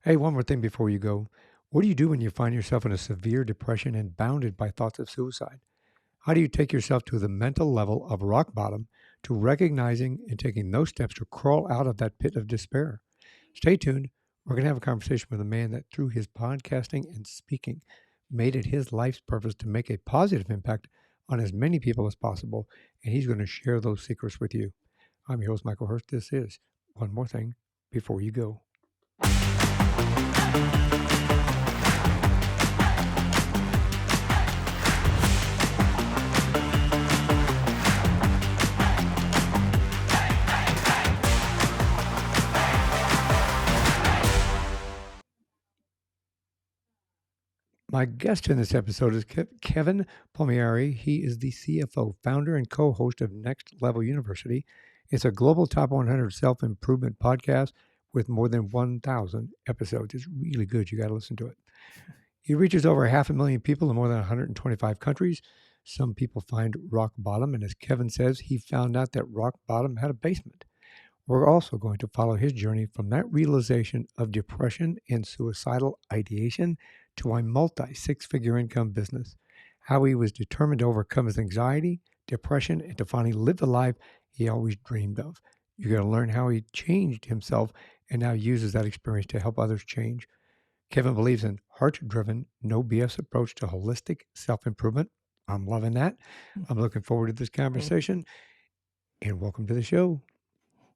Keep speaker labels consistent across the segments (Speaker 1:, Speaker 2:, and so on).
Speaker 1: Hey, one more thing before you go. What do you do when you find yourself in a severe depression and bounded by thoughts of suicide? How do you take yourself to the mental level of rock bottom to recognizing and taking those steps to crawl out of that pit of despair? Stay tuned. We're going to have a conversation with a man that, through his podcasting and speaking, made it his life's purpose to make a positive impact on as many people as possible. And he's going to share those secrets with you. I'm your host, Michael Herst. This is One More Thing Before You Go. My guest in this episode is Kevin Palmieri. He is the CFO, founder, and co host of Next Level University. It's a global top 100 self improvement podcast with more than 1,000 episodes. It's really good. You got to listen to it. He reaches over 500,000 people in more than 125 countries. Some people find rock bottom, and as Kevin says, he found out that rock bottom had a basement. We're also going to follow his journey from that realization of depression and suicidal ideation to a multi-six-figure income business, how he was determined to overcome his anxiety, depression, and to finally live the life he always dreamed of. You're going to learn how he changed himself and now uses that experience to help others change. Kevin believes in heart-driven, no BS approach to holistic self-improvement. I'm loving that. I'm looking forward to this conversation, and welcome to the show.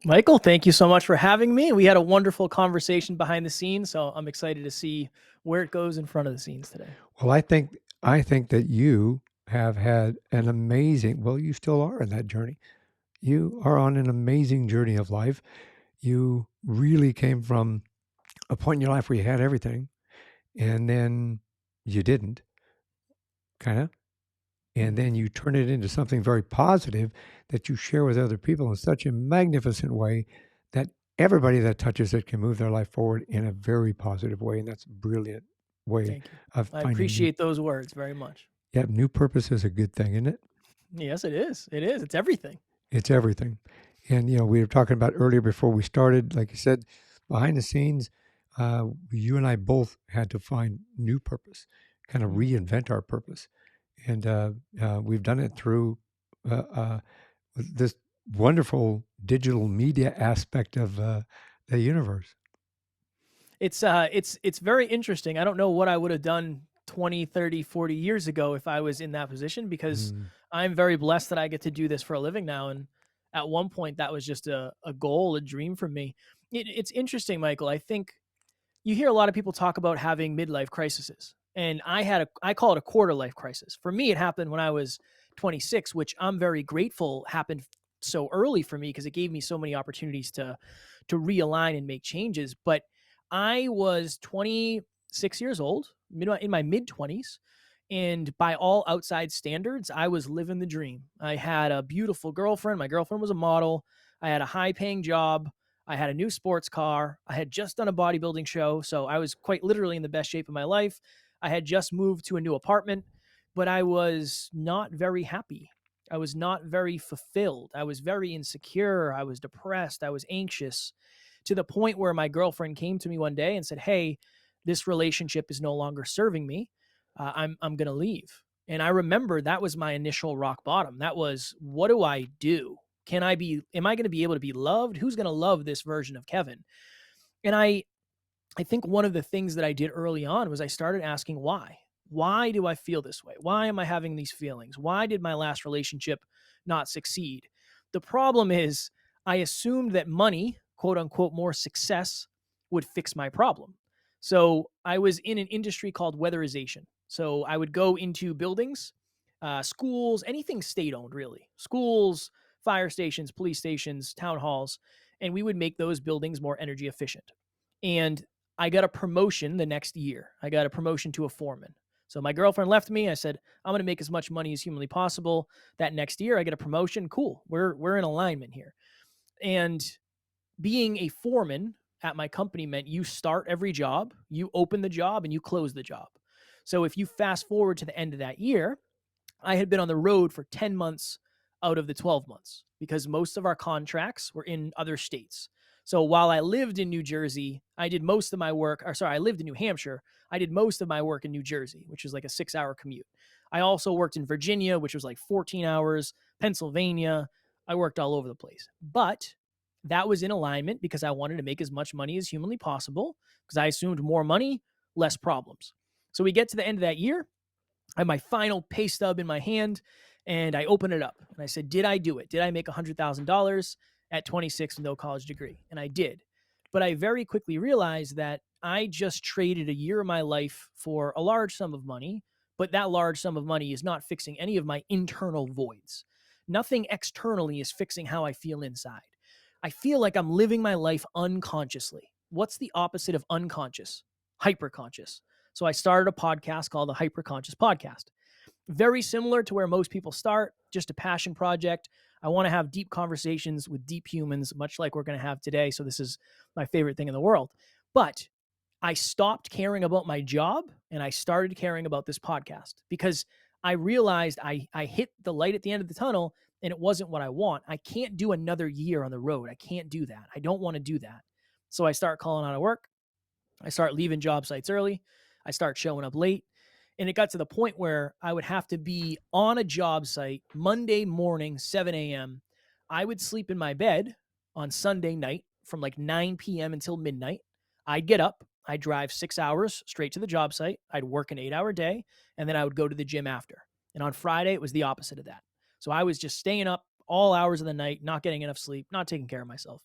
Speaker 2: Michael, thank you so much for having me. We had a wonderful conversation behind the scenes, so I'm excited to see where it goes in front of the scenes today.
Speaker 1: Well, I think that you have had an amazing, well, you still are in that journey. You are on an amazing journey of life. You really came from a point in your life where you had everything, and then you didn't, kind of. And then you turn it into something very positive that you share with other people in such a magnificent way that everybody that touches it can move their life forward in a very positive way. And that's a brilliant way
Speaker 2: Thank you.
Speaker 1: of
Speaker 2: I
Speaker 1: finding
Speaker 2: appreciate those words very much.
Speaker 1: Yeah, new purpose is a good thing, isn't it?
Speaker 2: Yes, it is. It is. It's everything.
Speaker 1: It's everything. And, we were talking about earlier before we started, like you said, behind the scenes, you and I both had to find new purpose, kind of reinvent our purpose. And we've done it through this wonderful digital media aspect of the universe.
Speaker 2: It's very interesting. I don't know what I would have done 20, 30, 40 years ago if I was in that position, because I'm very blessed that I get to do this for a living now. And at one point that was just a goal, a dream for me. It's interesting, Michael. I think you hear a lot of people talk about having midlife crises. And I call it a quarter life crisis. For me, it happened when I was 26, which I'm very grateful happened so early for me because it gave me so many opportunities to realign and make changes. But I was 26 years old, in my mid 20s. And by all outside standards, I was living the dream. I had a beautiful girlfriend. My girlfriend was a model. I had a high paying job. I had a new sports car. I had just done a bodybuilding show. So I was quite literally in the best shape of my life. I had just moved to a new apartment, but I was not very happy. I was not very fulfilled. I was very insecure. I was depressed. I was anxious, to the point where my girlfriend came to me one day and said, "Hey, this relationship is no longer serving me. I'm going to leave." And I remember that was my initial rock bottom. That was, what do I do? Am I going to be able to be loved? Who's going to love this version of Kevin? And I think one of the things that I did early on was I started asking why. Why do I feel this way? Why am I having these feelings? Why did my last relationship not succeed? The problem is I assumed that money, quote unquote, more success would fix my problem. So I was in an industry called weatherization. So I would go into buildings, schools, anything state owned, really. Schools, fire stations, police stations, town halls, and we would make those buildings more energy efficient. And I got a promotion the next year. I got a promotion to a foreman. So my girlfriend left me. I said, I'm going to make as much money as humanly possible. That next year, I get a promotion. Cool. We're in alignment here. And being a foreman at my company meant you start every job, you open the job, and you close the job. So if you fast forward to the end of that year, I had been on the road for 10 months out of the 12 months because most of our contracts were in other states. So while I lived in New Jersey, I did most of my work, or sorry, I lived in New Hampshire. I did most of my work in New Jersey, which is like a 6-hour commute. I also worked in Virginia, which was like 14 hours, Pennsylvania. I worked all over the place. But that was in alignment because I wanted to make as much money as humanly possible because I assumed more money, less problems. So we get to the end of that year. I have my final pay stub in my hand and I open it up and I said, did I do it? Did I make $100,000 at 26 with no college degree? And I did. But I very quickly realized that I just traded a year of my life for a large sum of money, but that large sum of money is not fixing any of my internal voids. Nothing externally is fixing how I feel inside. I feel like I'm living my life unconsciously. What's the opposite of unconscious? Hyperconscious. So I started a podcast called the Hyperconscious Podcast. Very similar to where most people start, just a passion project. I want to have deep conversations with deep humans, much like we're going to have today. So this is my favorite thing in the world. But I stopped caring about my job and I started caring about this podcast because I realized I hit the light at the end of the tunnel and it wasn't what I want. I can't do another year on the road. I can't do that. I don't want to do that. So I start calling out of work. I start leaving job sites early. I start showing up late. And it got to the point where I would have to be on a job site Monday morning, 7 a.m. I would sleep in my bed on Sunday night from like 9 p.m. until midnight. I'd get up. I'd drive 6 hours straight to the job site. I'd work an 8-hour day, and then I would go to the gym after. And on Friday, it was the opposite of that. So I was just staying up all hours of the night, not getting enough sleep, not taking care of myself.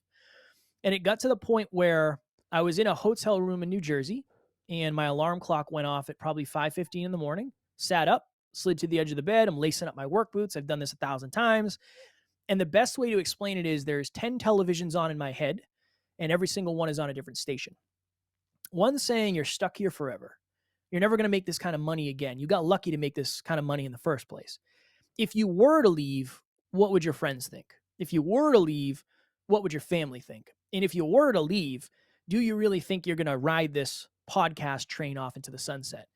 Speaker 2: And it got to the point where I was in a hotel room in New Jersey and my alarm clock went off at probably 5:15 in the morning, sat up, slid to the edge of the bed. I'm lacing up my work boots. I've done this 1,000 times. And the best way to explain it is there's 10 televisions on in my head and every single one is on a different station. One saying you're stuck here forever. You're never going to make this kind of money again. You got lucky to make this kind of money in the first place. If you were to leave, what would your friends think? If you were to leave, what would your family think? And if you were to leave, do you really think you're going to ride this podcast train off into the sunset?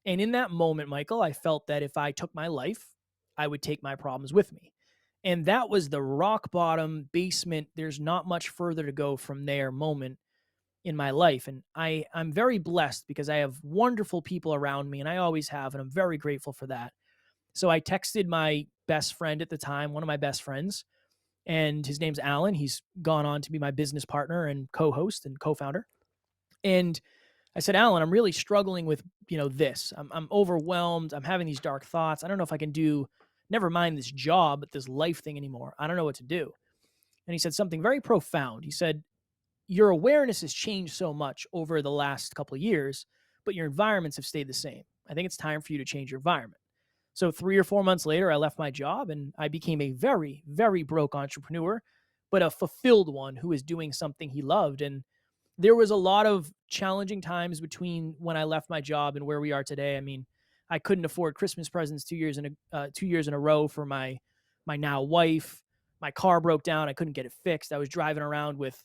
Speaker 2: And in that moment, Michael, I felt that if I took my life, I would take my problems with me. And that was the rock bottom basement. There's not much further to go from there moment in my life. And I'm very blessed because I have wonderful people around me and I always have. And I'm very grateful for that. So I texted my best friend at the time, one of my best friends, and his name's Alan. He's gone on to be my business partner and co-host and co-founder. And I said, Alan, I'm really struggling with, this. I'm overwhelmed. I'm having these dark thoughts. I don't know if I can do, never mind this job, but this life thing anymore. I don't know what to do. And he said something very profound. He said, your awareness has changed so much over the last couple of years, but your environments have stayed the same. I think it's time for you to change your environment. So 3 or 4 months later, I left my job and I became a very, very broke entrepreneur, but a fulfilled one who is doing something he loved. And there was a lot of challenging times between when I left my job and where we are today. I mean, I couldn't afford Christmas presents 2 years in a row for my now wife. My car broke down. I couldn't get it fixed. I was driving around with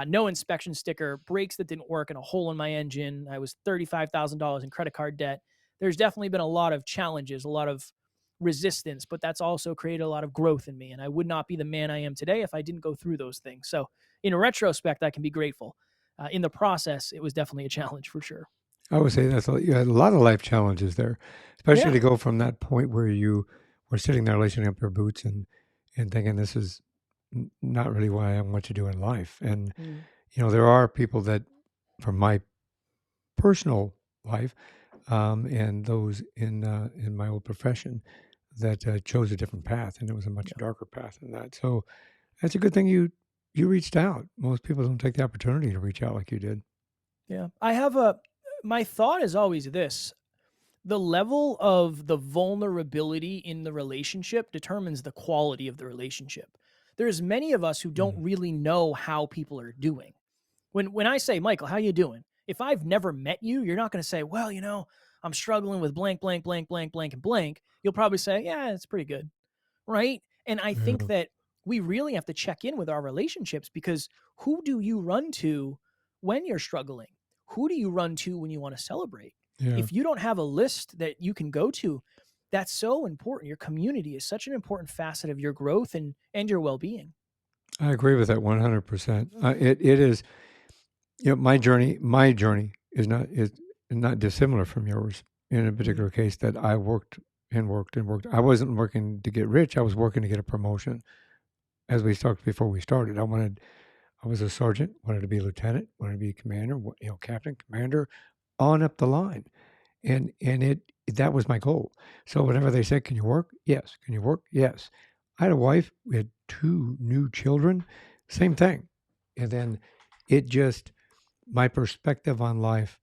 Speaker 2: no inspection sticker, brakes that didn't work, and a hole in my engine. I was $35,000 in credit card debt. There's definitely been a lot of challenges, a lot of resistance, but that's also created a lot of growth in me. And I would not be the man I am today if I didn't go through those things. So in retrospect, I can be grateful. In the process, it was definitely a challenge for sure.
Speaker 1: I would say you had a lot of life challenges there, especially
Speaker 2: Yeah.
Speaker 1: to go from that point where you were sitting there lacing up your boots and thinking this is not really what I want to do in life. And
Speaker 2: Mm.
Speaker 1: there are people that, from my personal life, and those in my old profession, that chose a different path, and it was a much darker path than that. So that's a good thing you reached out. Most people don't take the opportunity to reach out like you did.
Speaker 2: Yeah. My thought is always this: the level of the vulnerability in the relationship determines the quality of the relationship. There's many of us who don't really know how people are doing. When I say, Michael, how you doing? If I've never met you, you're not going to say, well, I'm struggling with blank, blank, blank, blank, blank, and blank. You'll probably say, yeah, it's pretty good. Right. And I think
Speaker 1: Yeah.
Speaker 2: that we really have to check in with our relationships because who do you run to when you're struggling? Who do you run to when you want to celebrate?
Speaker 1: Yeah.
Speaker 2: If you don't have a list that you can go to, that's so important. Your community is such an important facet of your growth and your well-being.
Speaker 1: I agree with that 100%. It is, my journey is not dissimilar from yours in a
Speaker 2: Mhm.
Speaker 1: particular case that I worked and worked and worked. I wasn't working to get rich. I was working to get a promotion. As we talked before we started, I was a sergeant, wanted to be a lieutenant, wanted to be a commander, captain, commander, on up the line. And that was my goal. So whenever they said, "Can you work?" Yes. "Can you work?" Yes. I had a wife. We had 2 new children. Same thing. And then it just my perspective on life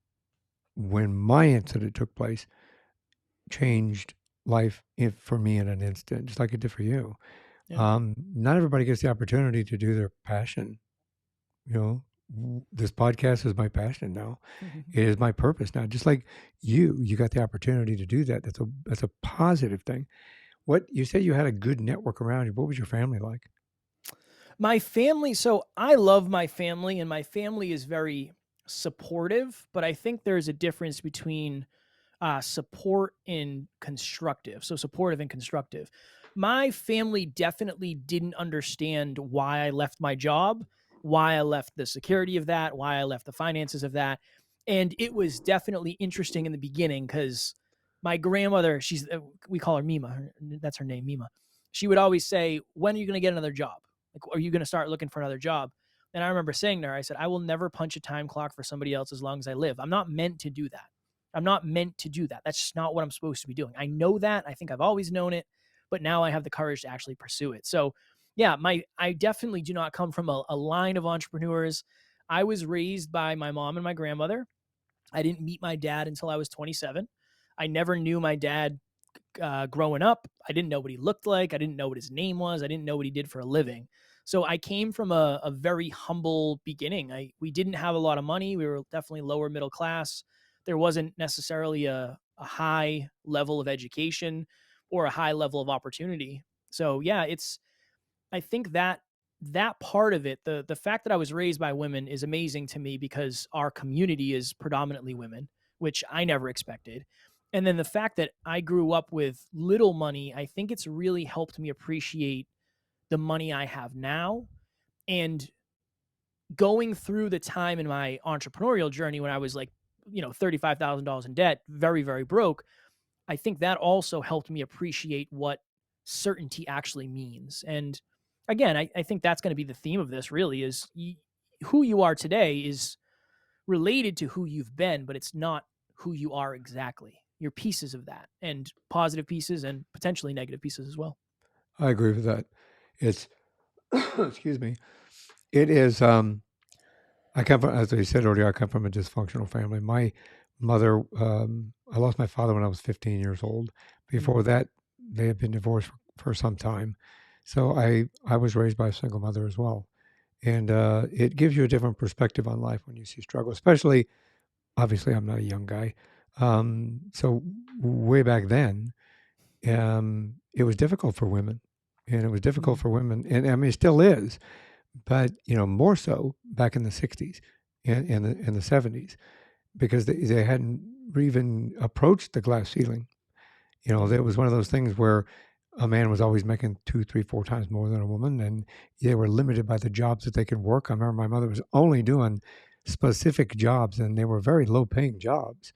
Speaker 1: when my incident took place changed life for me in an instant, just like it did for you.
Speaker 2: Yeah.
Speaker 1: Not everybody gets the opportunity to do their passion. You know, this podcast is my passion now. It is my purpose now. Just like you got the opportunity to do that. That's a positive thing. What you said you had a good network around you. What was your family like?
Speaker 2: My family, so I love my family, and my family is very supportive, but I think there's a difference between support and constructive. So supportive and constructive. My family definitely didn't understand why I left my job, why I left the security of that, why I left the finances of that. And it was definitely interesting in the beginning because my grandmother, we call her Mima. That's her name, Mima. She would always say, "When are you going to get another job? Like, are you going to start looking for another job?" And I remember saying to her, I said, "I will never punch a time clock for somebody else as long as I live. I'm not meant to do that. I'm not meant to do that. That's just not what I'm supposed to be doing. I know that. I think I've always known it, but now I have the courage to actually pursue it." So, yeah, I definitely do not come from a line of entrepreneurs. I was raised by my mom and my grandmother. I didn't meet my dad until I was 27. I never knew my dad growing up. I didn't know what he looked like. I didn't know what his name was. I didn't know what he did for a living. So I came from a very humble beginning. We didn't have a lot of money. We were definitely lower middle class. There wasn't necessarily a high level of education or a high level of opportunity. So yeah, it's I think that part of it, the fact that I was raised by women is amazing to me because our community is predominantly women, which I never expected. And then the fact that I grew up with little money, I think it's really helped me appreciate the money I have now. And going through the time in my entrepreneurial journey when I was like, $35,000 in debt, very, very broke, I think that also helped me appreciate what certainty actually means. And again, I think that's going to be the theme of this really is who you are today is related to who you've been, but it's not who you are exactly. You're pieces of that and positive pieces and potentially negative pieces as well.
Speaker 1: I agree with that. It's excuse me. It is I come from, as I said earlier, I come from a dysfunctional family. My mother, I lost my father when I was 15 years old.
Speaker 2: Mm,
Speaker 1: Before that, they had been divorced for some time. So I was raised by a single mother as well. And it gives you a different perspective on life when you see struggle, especially, obviously, I'm not a young guy. So way back then, it was difficult for women. And it was difficult
Speaker 2: mm,
Speaker 1: for women. And I mean, it still is, but more so back in the 60s and in the 70s because they hadn't even approached the glass ceiling.
Speaker 2: yeah.
Speaker 1: There was one of those things where a man was always making 2, 3, 4 times more than a woman, and they were limited by the jobs that they could work. I remember my mother was only doing specific jobs, and they were very low paying jobs.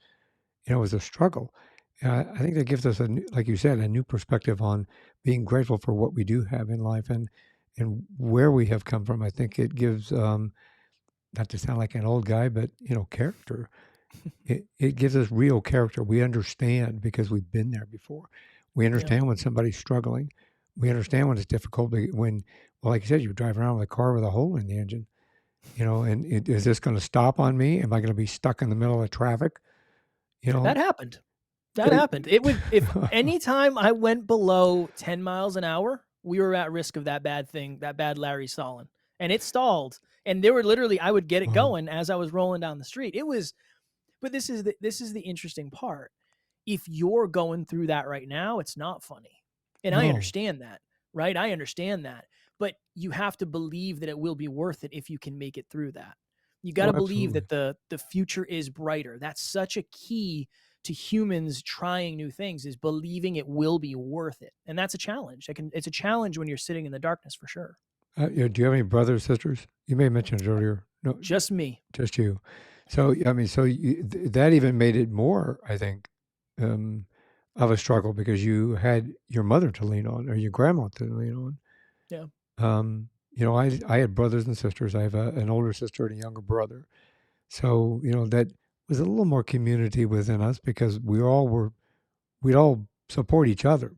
Speaker 1: It was a struggle. I think that gives us like you said, a new perspective on being grateful for what we do have in life and where we have come from. I think it gives, not to sound like an old guy, but character. It gives us real character. We understand because we've been there before. We
Speaker 2: Yeah.
Speaker 1: understand when somebody's struggling. We understand when it's difficult. Well, like you said, you drive around with a car with a hole in the engine. And is this going to stop on me? Am I going to be stuck in the middle of traffic? You
Speaker 2: That
Speaker 1: know,
Speaker 2: happened. That
Speaker 1: it,
Speaker 2: happened. It would if anytime I went below 10 miles an hour, we were at risk of that bad thing, that bad Larry stalling. And it stalled. And there were literally I would get it
Speaker 1: uh,
Speaker 2: going as I was rolling down the street. It was but this is the interesting part. If you're going through that right now, it's not funny. And I
Speaker 1: no,
Speaker 2: understand that, right? I understand that. But you have to believe that it will be worth it if you can make it through that. You got
Speaker 1: oh,
Speaker 2: to believe
Speaker 1: absolutely.
Speaker 2: that the future is brighter. That's such a key to humans trying new things is believing it will be worth it. And that's a challenge. It's a challenge when you're sitting in the darkness for sure.
Speaker 1: Do you have any brothers, sisters? You may have mentioned it earlier. No,
Speaker 2: Just me.
Speaker 1: just you. So, I mean, so that even made it more, I think, um, of a struggle because you had your mother to lean on or your grandma to lean on.
Speaker 2: Yeah.
Speaker 1: I had brothers and sisters. I have an older sister and a younger brother. So, that was a little more community within us because we'd all support each other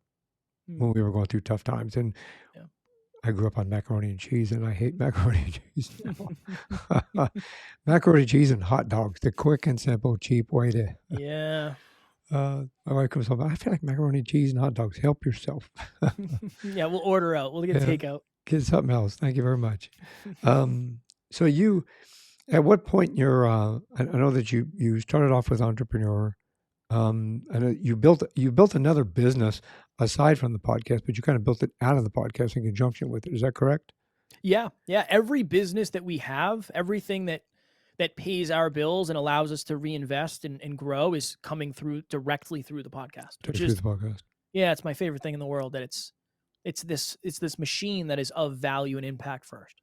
Speaker 2: Mm,
Speaker 1: when we were going through tough times. And
Speaker 2: yeah.
Speaker 1: I grew up on macaroni and cheese, and I hate macaroni and cheese now. Macaroni and cheese and hot dogs, the quick and simple, cheap way to.
Speaker 2: Yeah.
Speaker 1: My wife comes home. I feel like macaroni and cheese and hot dogs. Help yourself.
Speaker 2: Yeah, we'll order out. We'll get
Speaker 1: Yeah,
Speaker 2: takeout.
Speaker 1: get something else. Thank you very much. So you, at what point in your, I know that you started off with entrepreneur. I know you built another business aside from the podcast, but you kind of built it out of the podcast in conjunction with it. Is that correct?
Speaker 2: Yeah. Yeah. Every business that we have, everything that pays our bills and allows us to reinvest and grow is coming through directly through the podcast, which
Speaker 1: Through
Speaker 2: is
Speaker 1: the podcast.
Speaker 2: yeah, it's my favorite thing in the world that it's this machine that is of value and impact first.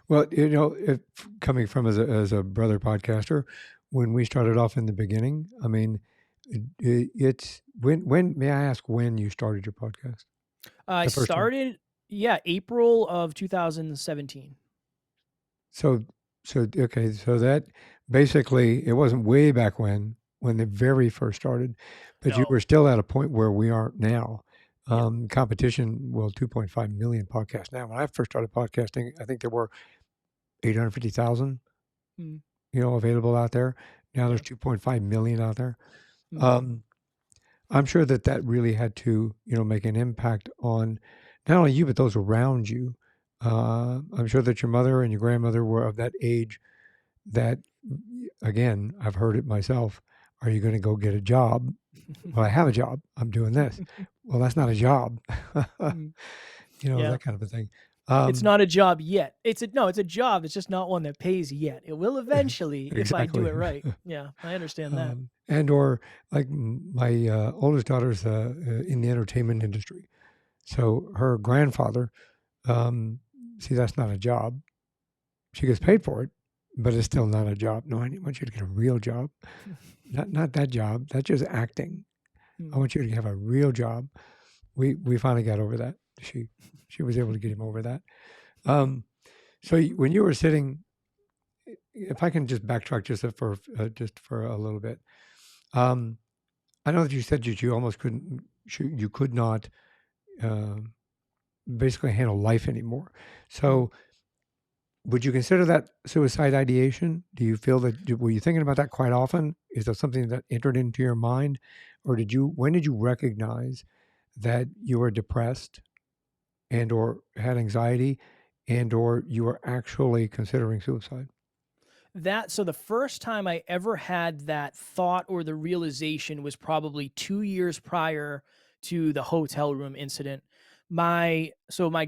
Speaker 1: Well, if coming from as a brother podcaster, when we started off in the beginning, I mean, it's when may I ask when you started your podcast?
Speaker 2: I
Speaker 1: The first one.
Speaker 2: started, yeah, April of 2017.
Speaker 1: So okay, so that basically it wasn't way back when they very first started, but you
Speaker 2: No.
Speaker 1: were still at a point where we aren't now.
Speaker 2: Yeah.
Speaker 1: Competition, well, 2.5 million podcasts now. When I first started podcasting, I think there were 850,000,
Speaker 2: Mm,
Speaker 1: available out there. Now there's
Speaker 2: yeah.
Speaker 1: 2.5 million out there.
Speaker 2: Mm,
Speaker 1: Um, I'm sure that really had to, make an impact on not only you, but those around you. I'm sure that your mother and your grandmother were of that age that, again, I've heard it myself. Are you going to go get a job? Well, I have a job. I'm doing this. Well, that's not a job.
Speaker 2: mm, yeah.
Speaker 1: That kind of a thing.
Speaker 2: It's
Speaker 1: Um,
Speaker 2: not a job yet. It's a job. It's just not one that pays yet. It will eventually if I do
Speaker 1: exactly.
Speaker 2: it right. Yeah, I understand that.
Speaker 1: And or like my oldest daughter's in the entertainment industry. So her grandfather, um, see, that's not a job. She gets
Speaker 2: Mm,
Speaker 1: paid for it, but it's still not a job. No, I want you to get a real job. Not that job. That's just acting. I
Speaker 2: mm,
Speaker 1: want you to have a real job. We finally got over that. She was able to get him over that. Um, so when you were sitting, if I can just backtrack just for a little bit, um, I know that you said that you almost couldn't, you could not um basically handle life anymore.
Speaker 2: mm.
Speaker 1: So would you consider that suicide ideation? Do you feel that were you thinking about that quite often? Is that something that entered into your mind, or when did you recognize that you were depressed and or had anxiety and or you were actually considering suicide?
Speaker 2: So the first time I ever had that thought or the realization was probably 2 years prior to the hotel room incident. My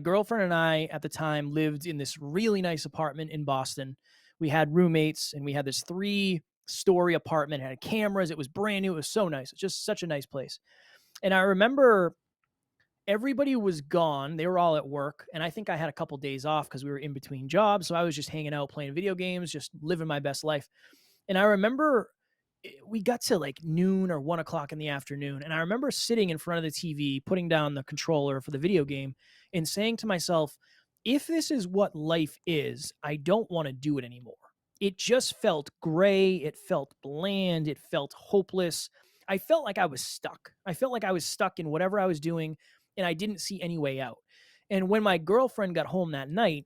Speaker 2: girlfriend and I at the time lived in this really nice apartment in Boston. We had roommates and we had this 3-story apartment, it had cameras, it was brand new, it was so nice. It's just such a nice place. And I remember everybody was gone. They were all at work. And I think I had a couple days off because we were in between jobs. So I was just hanging out, playing video games, just living my best life. And I remember we got to like noon or 1 o'clock in the afternoon. And I remember sitting in front of the TV, putting down the controller for the video game and saying to myself, if this is what life is, I don't want to do it anymore. It just felt gray. It felt bland. It felt hopeless. I felt like I was stuck. I felt like I was stuck in whatever I was doing and I didn't see any way out. And when my girlfriend got home that night,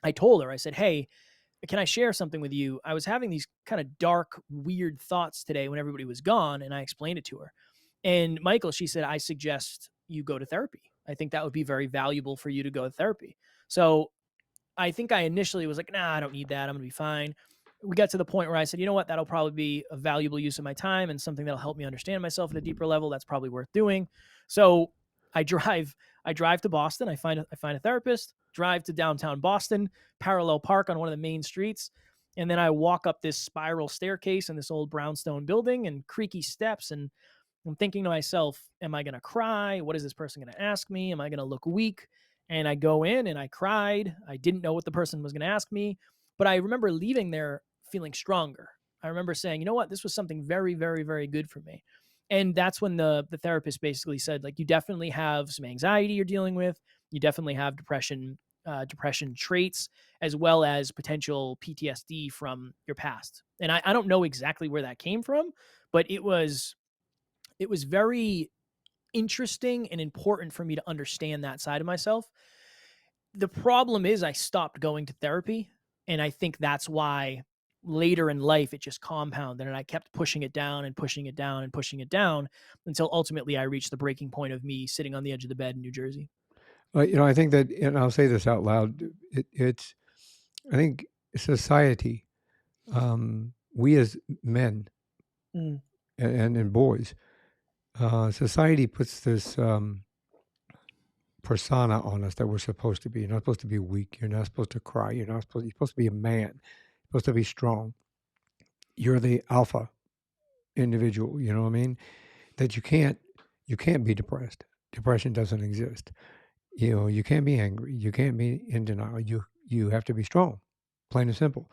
Speaker 2: I told her, I said, hey, can I share something with you? I was having these kind of dark, weird thoughts today when everybody was gone, and I explained it to her. And Michael, she said, I suggest you go to therapy. I think that would be very valuable for you to go to therapy. So I think I initially was like, nah, I don't need that. I'm going to be fine. We got to the point where I said, you know what? That'll probably be a valuable use of my time and something that'll help me understand myself at a deeper level. That's probably worth doing. So I drive, I drive to Boston. I find a therapist, drive to downtown Boston, parallel park on one of the main streets. And then I walk up this spiral staircase in this old brownstone building and creaky steps. And I'm thinking to myself, am I going to cry? What is this person going to ask me? Am I going to look weak? And I go in and I cried. I didn't know what the person was going to ask me, but I remember leaving there feeling stronger. I remember saying, you know what, this was something very, very, very good for me. And that's when the therapist basically said, like, you definitely have some anxiety you're dealing with. You definitely have depression traits, as well as potential PTSD from your past. And I don't know exactly where that came from, but it was very interesting and important for me to understand that side of myself. The problem is I stopped going to therapy, and I think that's why later in life it just compounded, and I kept pushing it down and pushing it down and pushing it down until ultimately I reached the breaking point of me sitting on the edge of the bed in New Jersey.
Speaker 1: I think that, and I'll say this out loud. I think society, we as men
Speaker 2: Mm,
Speaker 1: and boys, society puts this persona on us that we're supposed to be. You're not supposed to be weak. You're not supposed to cry. You're supposed to be a man. You're supposed to be strong. You're the alpha individual. You know what I mean? That you can't be depressed. Depression doesn't exist. You can't be angry. You can't be in denial. You have to be strong, plain and simple.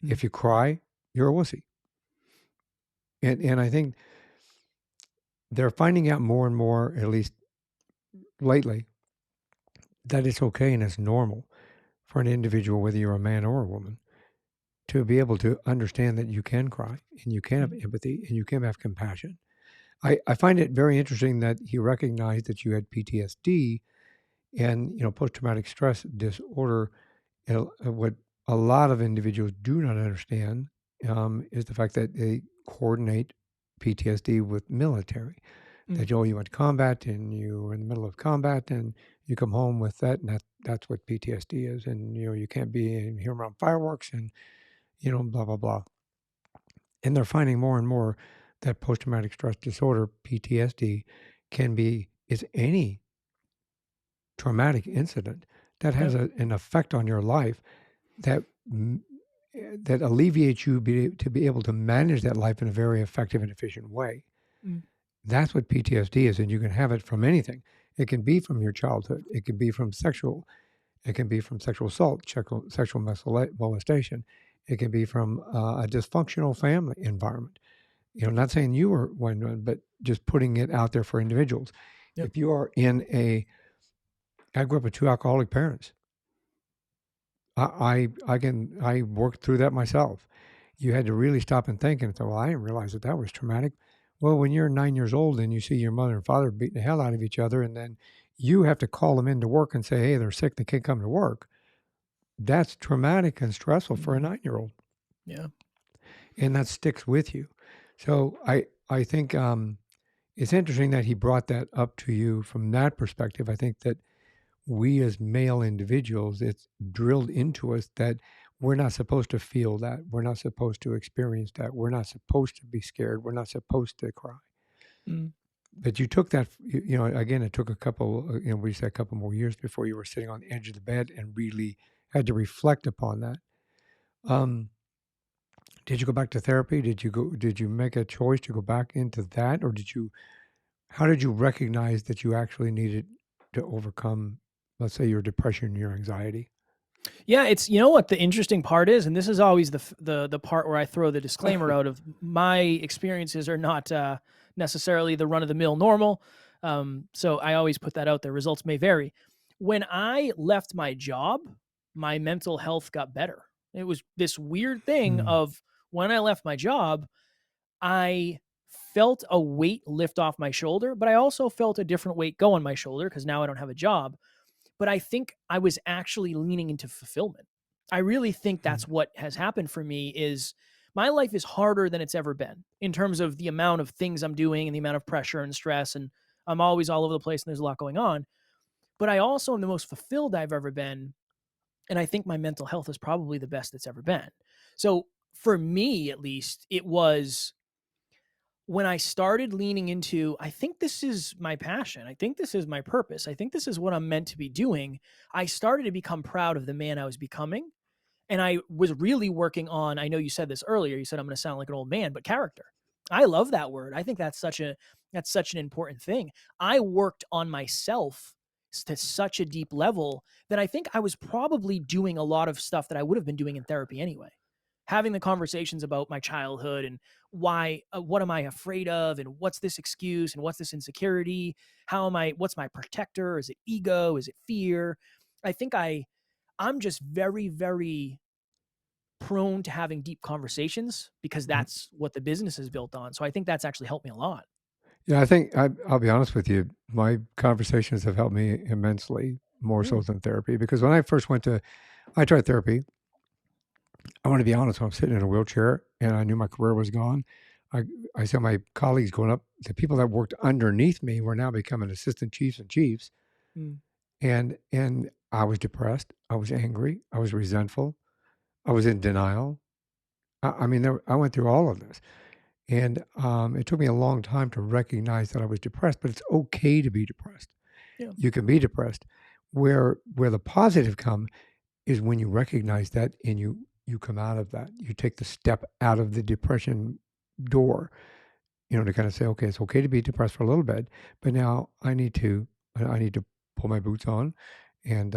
Speaker 2: mm,
Speaker 1: If you cry, you're a wussy. And I think they're finding out more and more, at least lately, that it's okay and it's normal for an individual, whether you're a man or a woman, to be able to understand that you can cry and you can have
Speaker 2: mm,
Speaker 1: empathy and you can have compassion. I find it very interesting that he recognized that you had PTSD and post traumatic stress disorder. What a lot of individuals do not understand is the fact that they coordinate PTSD with military.
Speaker 2: mm,
Speaker 1: That you went to combat and you were in the middle of combat and you come home with that, and that's what PTSD is. And you can't be in here around fireworks and blah blah blah. And they're finding more and more that post traumatic stress disorder (PTSD) is any traumatic incident that
Speaker 2: yeah,
Speaker 1: has an effect on your life that that alleviates you to be able to manage that life in a very effective and efficient way.
Speaker 2: mm,
Speaker 1: That's what PTSD is, and you can have it from anything. It can be from your childhood. It can be from sexual. It can be from sexual assault, sexual molestation. It can be from a dysfunctional family environment. Not saying you were one, but just putting it out there for individuals.
Speaker 2: yeah,
Speaker 1: If you are I grew up with two alcoholic parents. I worked through that myself. You had to really stop and think and say, well, I didn't realize that was traumatic. Well, when you're 9 years old and you see your mother and father beating the hell out of each other, and then you have to call them into work and say, hey, they're sick, they can't come to work. That's traumatic and stressful for a
Speaker 2: mm,
Speaker 1: 9-year-old,
Speaker 2: yeah,
Speaker 1: and that sticks with you. So I think it's interesting that he brought that up to you from that perspective. I think that we as male individuals, it's drilled into us that we're not supposed to feel that. We're not supposed to experience that. We're not supposed to be scared. We're not supposed to cry.
Speaker 2: mm.
Speaker 1: But you took that, again, it took a couple, we said a couple more years before you were sitting on the edge of the bed and really had to reflect upon that. Um, did you go back to therapy? Did you make a choice to go back into that? Or how did you recognize that you actually needed to overcome, let's say, your depression, your anxiety?
Speaker 2: Yeah, it's, you know what the interesting part is, and this is always the part where I throw the disclaimer out of my experiences are not necessarily the run of the mill normal. So I always put that out there. Results may vary. When I left my job, my mental health got better. It was this weird thing
Speaker 1: Mm,
Speaker 2: of when I left my job, I felt a weight lift off my shoulder, but I also felt a different weight go on my shoulder because now I don't have a job. But I think I was actually leaning into fulfillment. I really think
Speaker 1: mm,
Speaker 2: that's what has happened for me is my life is harder than it's ever been in terms of the amount of things I'm doing and the amount of pressure and stress, and I'm always all over the place and there's a lot going on. But I also am the most fulfilled I've ever been, and I think my mental health is probably the best it's ever been. So for me, at least, it was when I started leaning into, I think this is my passion. I think this is my purpose. I think this is what I'm meant to be doing. I started to become proud of the man I was becoming. And I was really working on, I know you said this earlier, you said I'm going to sound like an old man, but character. I love that word. I think that's such an important thing. I worked on myself to such a deep level that I think I was probably doing a lot of stuff that I would have been doing in therapy anyway. Having the conversations about my childhood and why, what am I afraid of, and what's this excuse, and what's this insecurity? What's my protector? Is it ego? Is it fear? I think I'm just very, very prone to having deep conversations because
Speaker 1: Mhm.
Speaker 2: that's what the business is built on. So I think that's actually helped me a lot.
Speaker 1: Yeah, I think I'll be honest with you. My conversations have helped me immensely, more so
Speaker 2: Mm,
Speaker 1: than therapy. Because when I first I tried therapy. I want to be honest. When I'm sitting in a wheelchair and I knew my career was gone, I I saw my colleagues going up. The people that worked underneath me were now becoming assistant chiefs and chiefs,
Speaker 2: mm,
Speaker 1: and I was depressed. I was angry. I was resentful. I was in denial. I mean, I went through all of this. And it took me a long time to recognize that I was depressed, but it's okay to be depressed.
Speaker 2: yeah.
Speaker 1: You can be depressed. Where the positive come is when you recognize that and you come out of that. You take the step out of the depression door, to kind of say, okay, it's okay to be depressed for a little bit, but now I need to pull my boots on and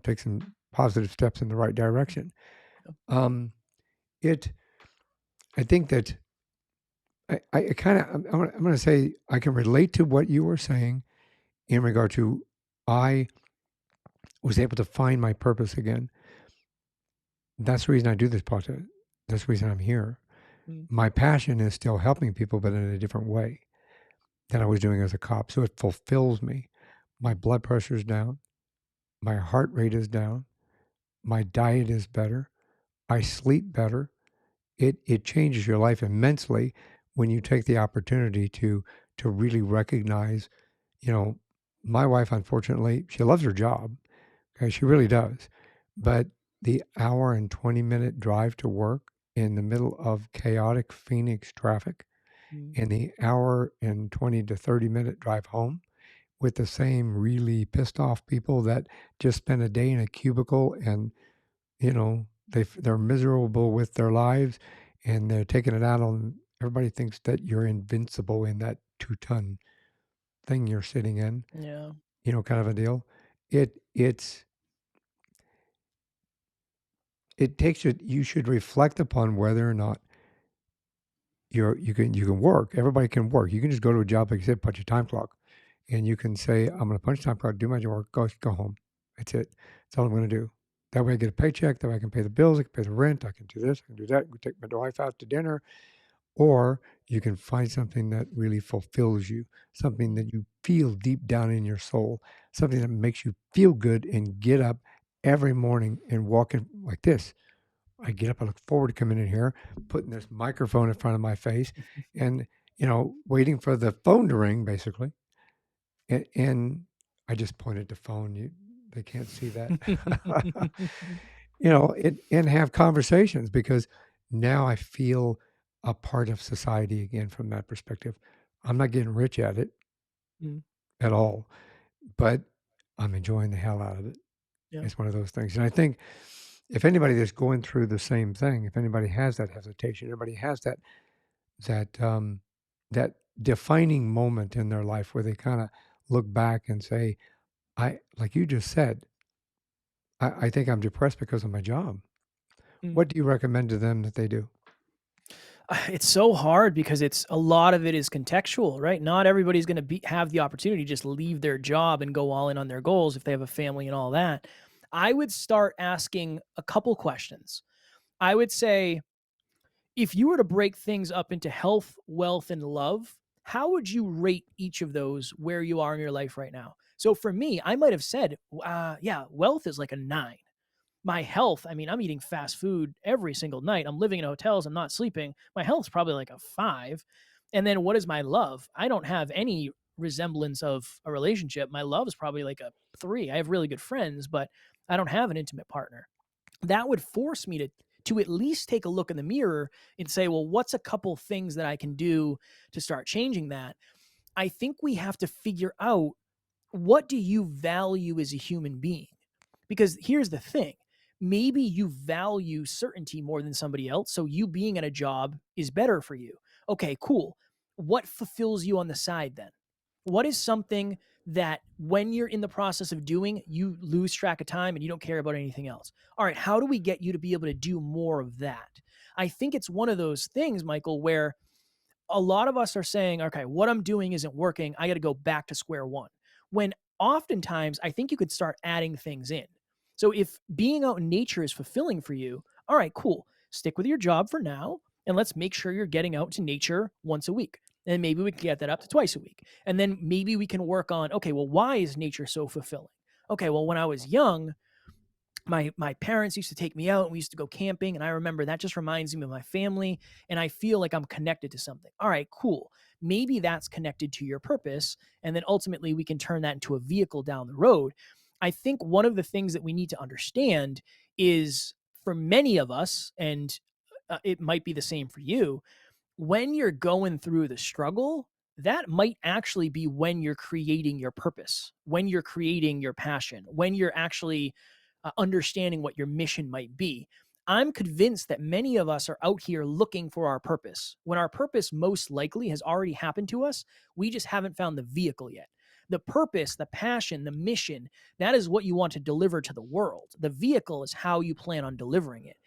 Speaker 1: take some positive steps in the right direction. Um, it I think that I kind of I'm gonna say I can relate to what you were saying in regard to I was able to find my purpose again. That's the reason I do this podcast. That's the reason I'm here.
Speaker 2: Mm,
Speaker 1: My passion is still helping people, but in a different way than I was doing as a cop. So it fulfills me. My
Speaker 2: mm,
Speaker 1: blood pressure is down. My heart rate is down. My diet is better. I sleep better. It changes your life immensely when you take the opportunity to really recognize. You know, my wife, unfortunately, she loves her job. Okay, she really does. But the hour and 20-minute drive to work in the middle of chaotic Phoenix traffic
Speaker 2: mm,
Speaker 1: and the hour and 20 to 30-minute drive home with the same really pissed off people that just spent a day in a cubicle and, they're miserable with their lives and they're taking it out on everybody thinks that you're invincible in that 2-ton thing you're sitting in,
Speaker 2: yeah.
Speaker 1: kind of a deal. It takes you should reflect upon whether or not you can work. Everybody can work. You can just go to a job, like you said, punch a time clock, and you can say, "I'm going to punch a time clock, do my work, go home. That's it. That's all I'm going to do." That way, I get a paycheck. That way, I can pay the bills. I can pay the rent. I can do this. I can do that. I can take my wife out to dinner. Or you can find something that really fulfills you, something
Speaker 2: Mm,
Speaker 1: that you feel deep down in your soul, something that makes you feel good, and get up every morning and walk in like this. I get up, I look forward to coming in here, putting this microphone in front of my face and, waiting for the phone to ring basically. And I just pointed the phone. They can't see that. And have conversations because now I feel a part of society again from that perspective. I'm not getting rich at it
Speaker 2: mm,
Speaker 1: at all, but I'm enjoying the hell out of it.
Speaker 2: yeah.
Speaker 1: It's one of those things. And I think if anybody that's going through the same thing, if anybody has that hesitation, everybody has that that defining moment in their life where they kind of look back and say, I like you just said, I think I'm depressed because of my job.
Speaker 2: Mm.
Speaker 1: What do you recommend to them that they do?
Speaker 2: It's so hard because it's a lot of it is contextual, right? Not everybody's going to have the opportunity to just leave their job and go all in on their goals if they have a family and all that. I would start asking a couple questions. I would say, if you were to break things up into health, wealth, and love, how would you rate each of those where you are in your life right now? So for me, I might have said, yeah, wealth is like a 9. My health, I mean, I'm eating fast food every single night. I'm living in hotels. I'm not sleeping. My health's probably like a 5. And then what is my love? I don't have any resemblance of a relationship. My love is probably like a 3. I have really good friends, but I don't have an intimate partner. That would force me to at least take a look in the mirror and say, well, what's a couple things that I can do to start changing that? I think we have to figure out, what do you value as a human being? Because here's the thing, maybe you value certainty more than somebody else. So you being at a job is better for you. Okay, cool. What fulfills you on the side then? What is something that when you're in the process of doing, you lose track of time and you don't care about anything else. All right, how do we get you to be able to do more of that? I think it's one of those things, Michael, where a lot of us are saying, okay, what I'm doing isn't working. I got to go back to square one. When oftentimes I think you could start adding things in. So if being out in nature is fulfilling for you, all right, cool. Stick with your job for now. And let's make sure you're getting out to nature once a week. And maybe we can get that up to twice a week. And then maybe we can work on, okay, well, why is nature so fulfilling? Okay, well, when I was young, my parents used to take me out and we used to go camping, and I remember that just reminds me of my family, and I feel like I'm connected to something. All right, cool. Maybe that's connected to your purpose, and then ultimately we can turn that into a vehicle down the road. I think one of the things that we need to understand is, for many of us, and it might be the same for you, when you're going through the struggle, that might actually be when you're creating your purpose, when you're creating your passion, when you're actually understanding what your mission might be. I'm convinced that many of us are out here looking for our purpose, when our purpose most likely has already happened to us. We just haven't found the vehicle yet. The purpose, the passion, the mission, that is what you want to deliver to the world. The vehicle is how you plan on delivering it.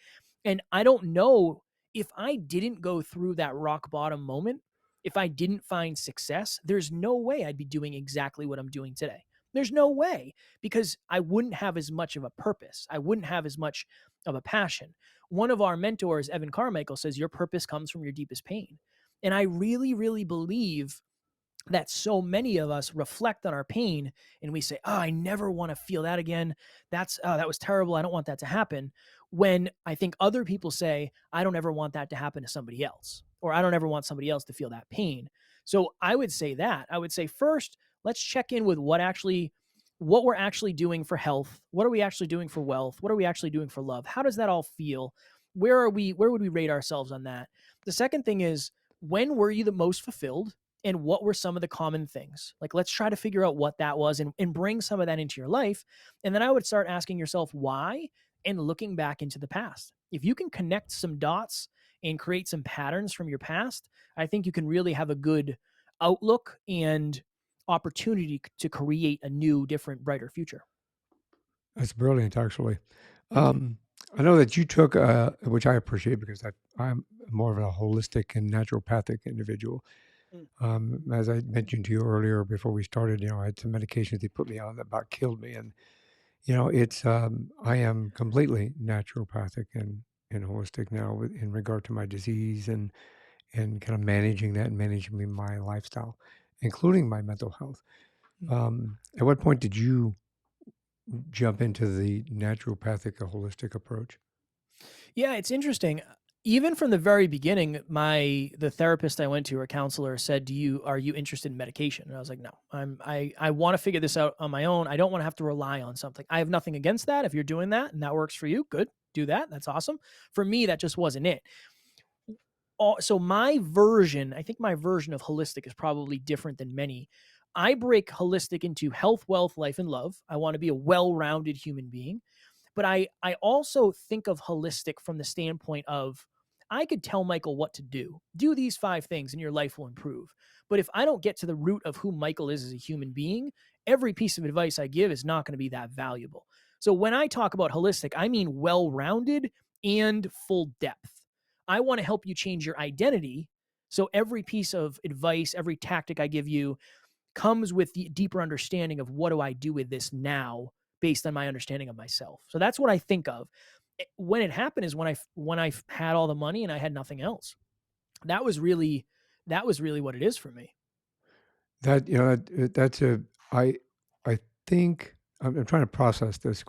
Speaker 2: And I don't know, if I didn't go through that rock bottom moment, if I didn't find success, there's no way I'd be doing exactly what I'm doing today. There's no way, because I wouldn't have as much of a purpose. I wouldn't have as much of a passion. One of our mentors, Evan Carmichael, says your purpose comes from your deepest pain. And I really, really believe that so many of us reflect on our pain and we say, "Oh, I never want to feel that again. That was terrible. I don't want that to happen." When I think other people say, "I don't ever want that to happen to somebody else," or "I don't ever want somebody else to feel that pain." So I would say that. I would say first, let's check in with what we're actually doing for health. What are we actually doing for wealth? What are we actually doing for love? How does that all feel? Where would we rate ourselves on that? The second thing is, when were you the most fulfilled? And what were some of the common things? Like, let's try to figure out what that was, and bring some of that into your life. And then I would start asking yourself why, and looking back into the past. If you can connect some dots and create some patterns from your past, I think you can really have a good outlook and opportunity to create a new, different, brighter future.
Speaker 1: That's brilliant, actually.
Speaker 2: Thank you.
Speaker 1: Um, I know that you took, which I appreciate because I'm more of a holistic and naturopathic individual.
Speaker 2: Mm,
Speaker 1: As I mentioned to you earlier before we started, I had some medications they put me on that about killed me, and I am completely naturopathic and holistic now in regard to my disease and kind of managing that and managing my lifestyle, including my mental health.
Speaker 2: mm.
Speaker 1: At what point did you jump into the naturopathic or holistic approach?
Speaker 2: Yeah, it's interesting. Even from the very beginning, the therapist I went to, or counselor, said, are you interested in medication?" And I was like, "No, I want to figure this out on my own. I don't want to have to rely on something. I have nothing against that. If you're doing that and that works for you, good, do that. That's awesome. For me, that just wasn't it." So I think my version of holistic is probably different than many. I break holistic into health, wealth, life, and love. I want to be a well-rounded human being. But I also think of holistic from the standpoint of, I could tell Michael what to do. Do these 5 things and your life will improve. But if I don't get to the root of who Michael is as a human being, every piece of advice I give is not going to be that valuable. So when I talk about holistic, I mean well-rounded and full depth. I want to help you change your identity. So every piece of advice, every tactic I give you comes with the deeper understanding of, what do I do with this now based on my understanding of myself. So that's what I think of. When it happened is when I had all the money and I had nothing else. That was really what it is for me.
Speaker 1: That that's a I think I'm trying to process this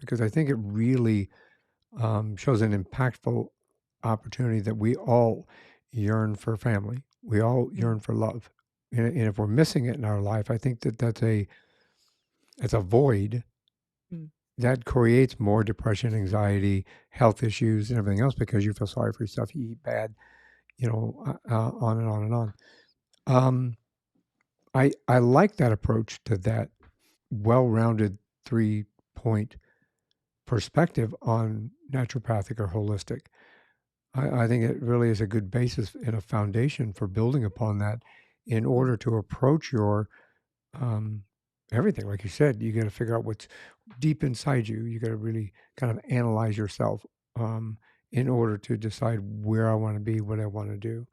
Speaker 1: because I think it really shows an impactful opportunity that we all yearn for family. We all
Speaker 2: Mm,
Speaker 1: yearn for love, and if we're missing it in our life, I think that's a void
Speaker 2: mm.
Speaker 1: that creates more depression, anxiety, health issues, and everything else because you feel sorry for yourself. You eat bad, on and on and on. Um, I like that approach to that well-rounded 3-point perspective on naturopathic or holistic. I think it really is a good basis and a foundation for building upon that in
Speaker 2: Mm.
Speaker 1: order to approach your um, everything. Like you said, you got to figure out what's deep inside you. You got to really kind of analyze yourself um, in order to decide where I want to be, what I want to do.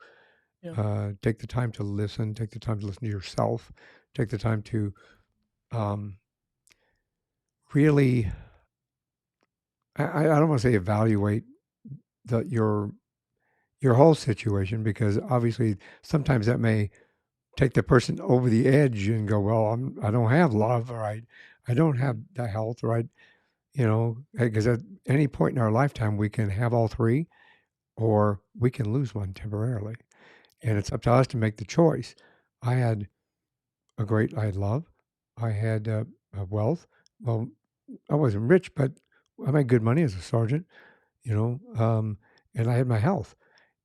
Speaker 2: Yeah.
Speaker 1: Take the time to listen. Take the time to listen to yourself. Take the time to um, really. I don't want to say evaluate your whole situation, because obviously sometimes that may take the person over the edge and go, well, I don't have love, or I don't have
Speaker 2: Mm.
Speaker 1: the health, or because at any point in our lifetime we can have all three, or we can lose one temporarily,
Speaker 2: Yeah.
Speaker 1: and it's up to us to make the choice. I had I had love, I had wealth. Well, I wasn't rich, but I made good money as a sergeant, you know, and I had my health.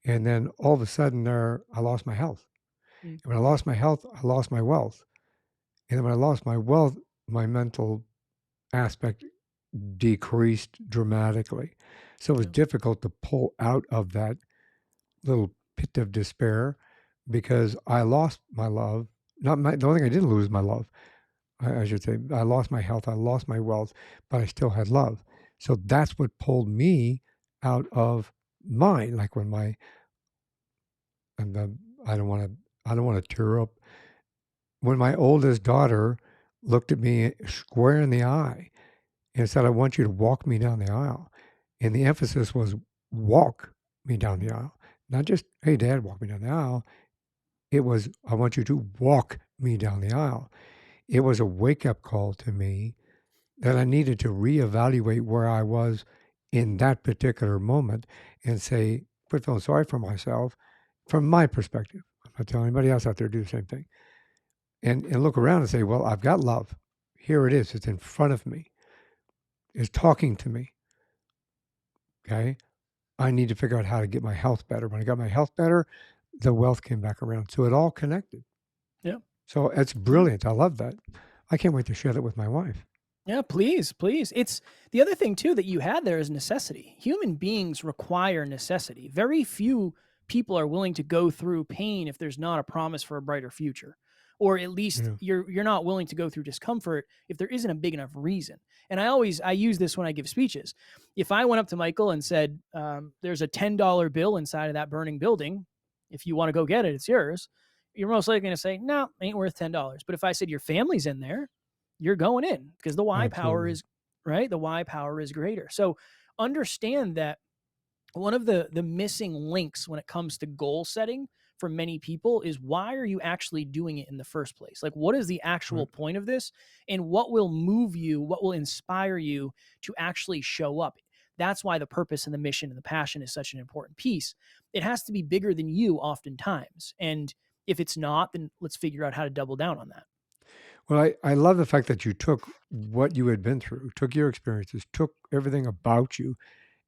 Speaker 1: And then all of a sudden, I lost my health.
Speaker 2: Mm.
Speaker 1: And when I lost my health, I lost my wealth. And then when I lost my wealth, my mental aspect decreased dramatically. So it was
Speaker 2: Yeah.
Speaker 1: difficult to pull out of that little pit of despair, because I lost my love. Not my, the only thing I didn't lose was my love. I should say I lost my health, I lost my wealth, but I still had love. So that's what pulled me out of mine. Like when my and the, I don't want to tear up. When my oldest daughter looked at me square in the eye and said, "I want you to walk me down the aisle," and the emphasis was walk me down the
Speaker 2: Mm.
Speaker 1: aisle, not just, "Hey, Dad, walk me down the aisle." It was, "I want you to walk me down the aisle." It was a wake up call to me that I needed to reevaluate where I was in that particular moment and say, quit feeling sorry for myself from my perspective. I'm not telling anybody else out there to do the same thing. And look around and say, well, I've got love. Here it is. It's in front of me. It's talking to me. Okay. I need to figure out how to get my health better. When I got my health better, the wealth came back around. So it all connected.
Speaker 2: Yeah.
Speaker 1: So it's
Speaker 2: Yeah.
Speaker 1: brilliant. I love that. I can't wait to share that with my wife.
Speaker 2: Yeah, please, please. It's the other thing too that you had there is necessity. Human beings require necessity. Very few people are willing to go through pain if there's not a promise for a brighter future. Or at least
Speaker 1: Yeah.
Speaker 2: you're not willing to go through discomfort if there isn't a big enough reason. And I use this when I give speeches. If I went up to Michael and said, "There's a $10 bill inside of that burning building. If you want to go get it, it's yours." You're most likely going to say, "No, ain't worth $10." But if I said your family's in there, you're going in because the why power
Speaker 1: Absolutely.
Speaker 2: is right. The why power is greater. So understand that one of the missing links when it comes to goal setting for many people is why are you actually doing it in the first place? Like, what is the actual
Speaker 1: Right.
Speaker 2: point of this? And what will move you? What will inspire you to actually show up? That's why the purpose and the mission and the passion is such an important piece. It has to be bigger than you oftentimes. And if it's not, then let's figure out how to double down on that.
Speaker 1: Well, I love the fact that you took what you had been through, took your experiences, took everything about you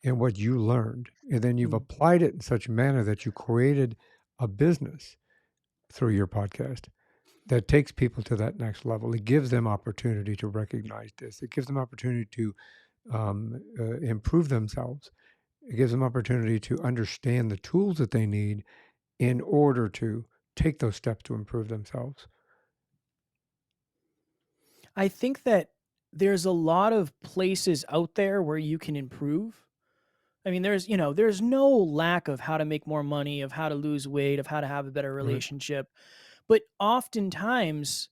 Speaker 1: and what you learned, and then you've
Speaker 2: Mm.
Speaker 1: applied it in such a manner that you created a business through your podcast that takes people to that next level. It gives them opportunity to recognize this. It gives them opportunity to improve themselves. It gives them opportunity to understand the tools that they need in order to take those steps to improve themselves.
Speaker 2: I think that there's a lot of places out there where you can improve. I mean, there's no lack of how to make more money, of how to lose weight, of how to have a better
Speaker 1: Right.
Speaker 2: relationship. But oftentimes,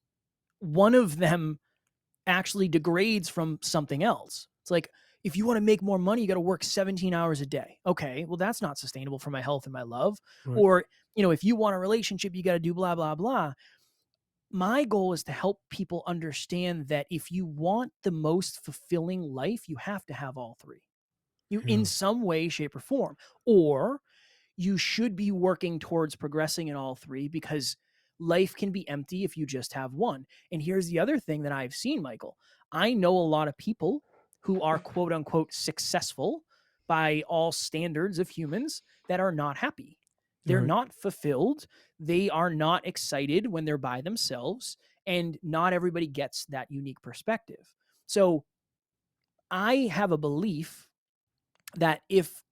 Speaker 2: one of them actually degrades from something else. It's like, if you want to make more money, you got to work 17 hours a day. Okay, well, that's not sustainable for my health and my love.
Speaker 1: Right.
Speaker 2: Or, if you want a relationship, you got to do blah, blah, blah. My goal is to help people understand that if you want the most fulfilling life, you have to have all three. You in
Speaker 1: Yeah.
Speaker 2: some way, shape, or form. Or you should be working towards progressing in all three because life can be empty if you just have one. And here's the other thing that I've seen, Michael. I know a lot of people who are quote unquote successful by all standards of humans that are not happy. They're
Speaker 1: Right.
Speaker 2: not fulfilled. They are not excited when they're by themselves. And not everybody gets that unique perspective. So I have a belief that if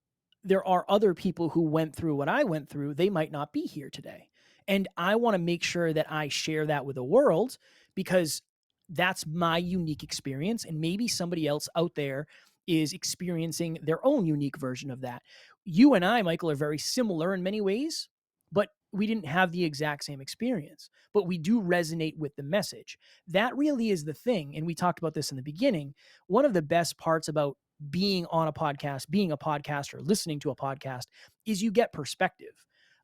Speaker 2: there are other people who went through what I went through, they might not be here today. And I want to make sure that I share that with the world because That's my unique experience. And maybe somebody else out there is experiencing their own unique version of that. You and I, Michael, are very similar in many ways, but we didn't have the exact same experience, but we do resonate with the message. That really is the thing. And we talked about this in the beginning. One of the best parts about being on a podcast, being a podcaster, listening to a podcast, is you get perspective.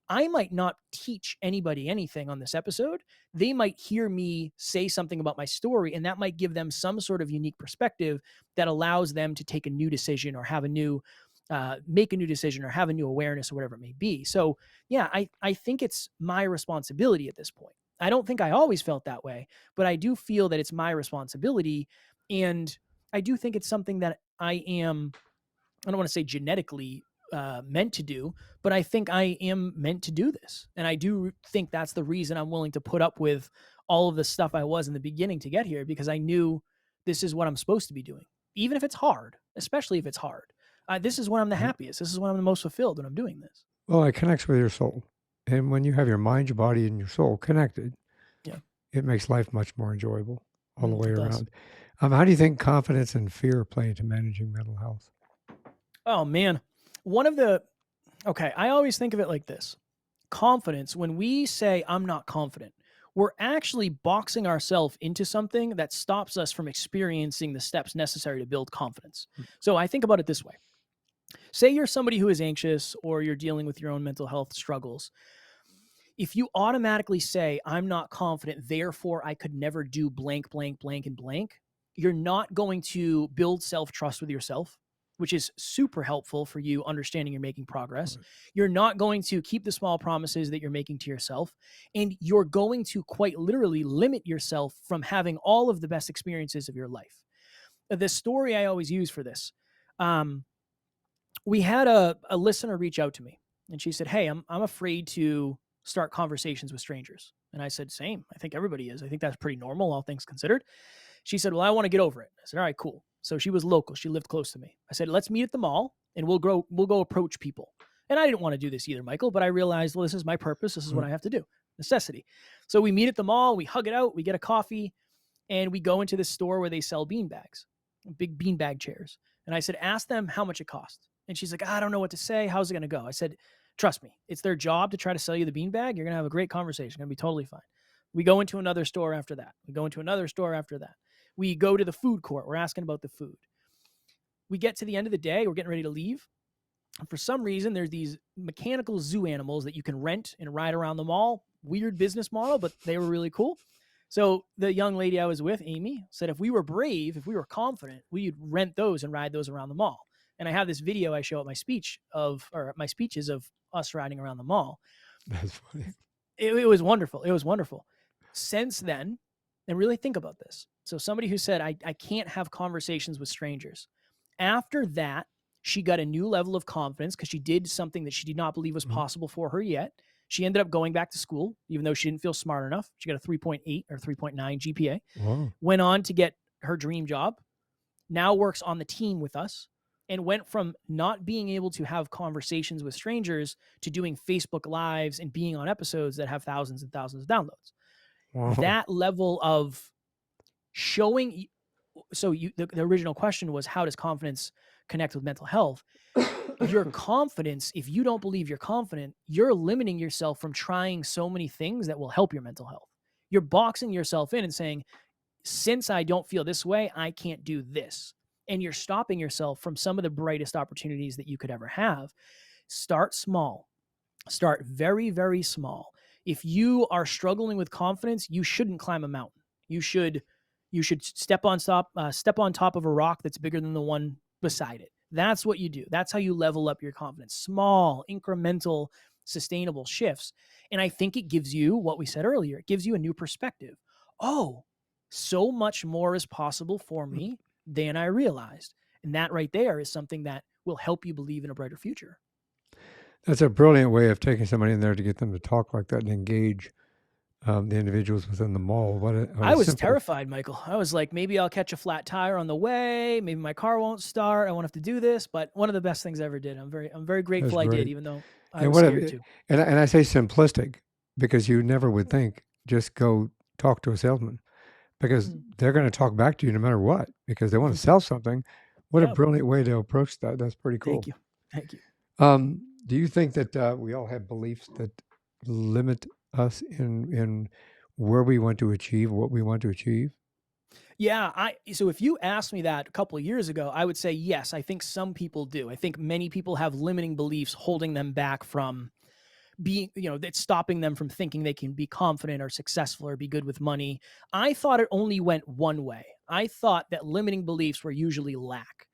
Speaker 2: I might not teach anybody anything on this episode. They might hear me say something about my story, and that might give them some sort of unique perspective that allows them to take a new decision or have a new, make a new decision or have a new awareness or whatever it may be. So yeah, I think it's my responsibility at this point. I don't think I always felt that way, but I do feel that it's my responsibility. And I do think it's something that I don't want to say genetically meant to do, but I think I am meant to do this. And I do think that's the reason I'm willing to put up with all of the stuff I was in the beginning to get here, because I knew this is what I'm supposed to be doing, even if it's hard, especially if it's hard. This is when I'm the happiest. This is when I'm the most fulfilled when I'm doing this.
Speaker 1: Well, it connects with your soul. And when you have your mind, your body, and your soul connected, it makes life much more enjoyable all the way around. How do you think confidence and fear play into managing mental health?
Speaker 2: Oh, man. I always think of it like this. Confidence, when we say, I'm not confident, we're actually boxing ourselves into something that stops us from experiencing the steps necessary to build confidence. So I think about it this way. Say you're somebody who is anxious or you're dealing with your own mental health struggles. If you automatically say, I'm not confident, therefore I could never do blank, blank, blank, and blank, you're not going to build self-trust with yourself, which is super helpful for you understanding you're making progress. Right. You're not going to keep the small promises that you're making to yourself. And you're going to quite literally limit yourself from having all of the best experiences of your life. The story I always use for this, we had a listener reach out to me and she said, hey, I'm afraid to start conversations with strangers. And I said, same. I think everybody is. I think that's pretty normal, all things considered. She said, well, I want to get over it. I said, all right, cool. So she was local. She lived close to me. I said, let's meet at the mall and we'll go approach people. And I didn't want to do this either, Michael, but I realized, well, this is my purpose. This is what I have to do. Necessity. So we meet at the mall, we hug it out, we get a coffee, and we go into this store where they sell bean bags, big beanbag chairs. And I said, ask them how much it costs. And she's like, I don't know what to say. How's it going to go? I said, trust me, it's their job to try to sell you the beanbag. You're going to have a great conversation. It's going to be totally fine. We go into another store after that. We go into another store after that. We go to the food court. We're asking about the food. We get to the end of the day. We're getting ready to leave. And for some reason, there's these mechanical zoo animals that you can rent and ride around the mall. Weird business model, but they were really cool. So the young lady I was with, Amy, said if we were brave, if we were confident, we'd rent those and ride those around the mall. And I have this video I show at my speeches of us riding around the mall.
Speaker 1: That's funny.
Speaker 2: It was wonderful. It was wonderful. Since then, and really think about this. So somebody who said, I can't have conversations with strangers. After that, she got a new level of confidence because she did something that she did not believe was possible for her yet. She ended up going back to school, even though she didn't feel smart enough. She got a 3.8 or 3.9 GPA. Wow. Went on to get her dream job. Now works on the team with us. And went from not being able to have conversations with strangers to doing Facebook Lives and being on episodes that have thousands and thousands of downloads. Wow. That level of showing. So the original question was, how does confidence connect with mental health? Your confidence, if you don't believe you're confident, you're limiting yourself from trying so many things that will help your mental health. You're boxing yourself in and saying, since I don't feel this way, I can't do this. And you're stopping yourself from some of the brightest opportunities that you could ever have. Start small. Start very, very small. If you are struggling with confidence, you shouldn't climb a mountain. You should step on top of a rock that's bigger than the one beside it. That's what you do. That's how you level up your confidence. Small, incremental, sustainable shifts. And I think it gives you what we said earlier. It gives you a new perspective. Oh, so much more is possible for me than I realized. And that right there is something that will help you believe in a brighter future.
Speaker 1: That's a brilliant way of taking somebody in there to get them to talk like that and engage the individuals within the mall.
Speaker 2: I was terrified, Michael. I was like, maybe I'll catch a flat tire on the way. Maybe my car won't start. I won't have to do this. But one of the best things I ever did. I'm very grateful I did, even though I was scared too.
Speaker 1: And I say simplistic because you never would think, just go talk to a salesman. because
Speaker 2: Mm.
Speaker 1: they're going to talk back to you no matter what because they want to
Speaker 2: Mhm.
Speaker 1: sell something. What a
Speaker 2: Yep.
Speaker 1: brilliant way to approach that. That's pretty
Speaker 2: Thank
Speaker 1: cool.
Speaker 2: you. Thank you.
Speaker 1: Do you think that we all have beliefs that limit us in where we want to achieve what we want to achieve?
Speaker 2: Yeah, so if you asked me that a couple of years ago, I would say yes, I think some people do. I think many people have limiting beliefs holding them back from being, that's stopping them from thinking they can be confident or successful or be good with money. I thought it only went one way. I thought that limiting beliefs were usually lack.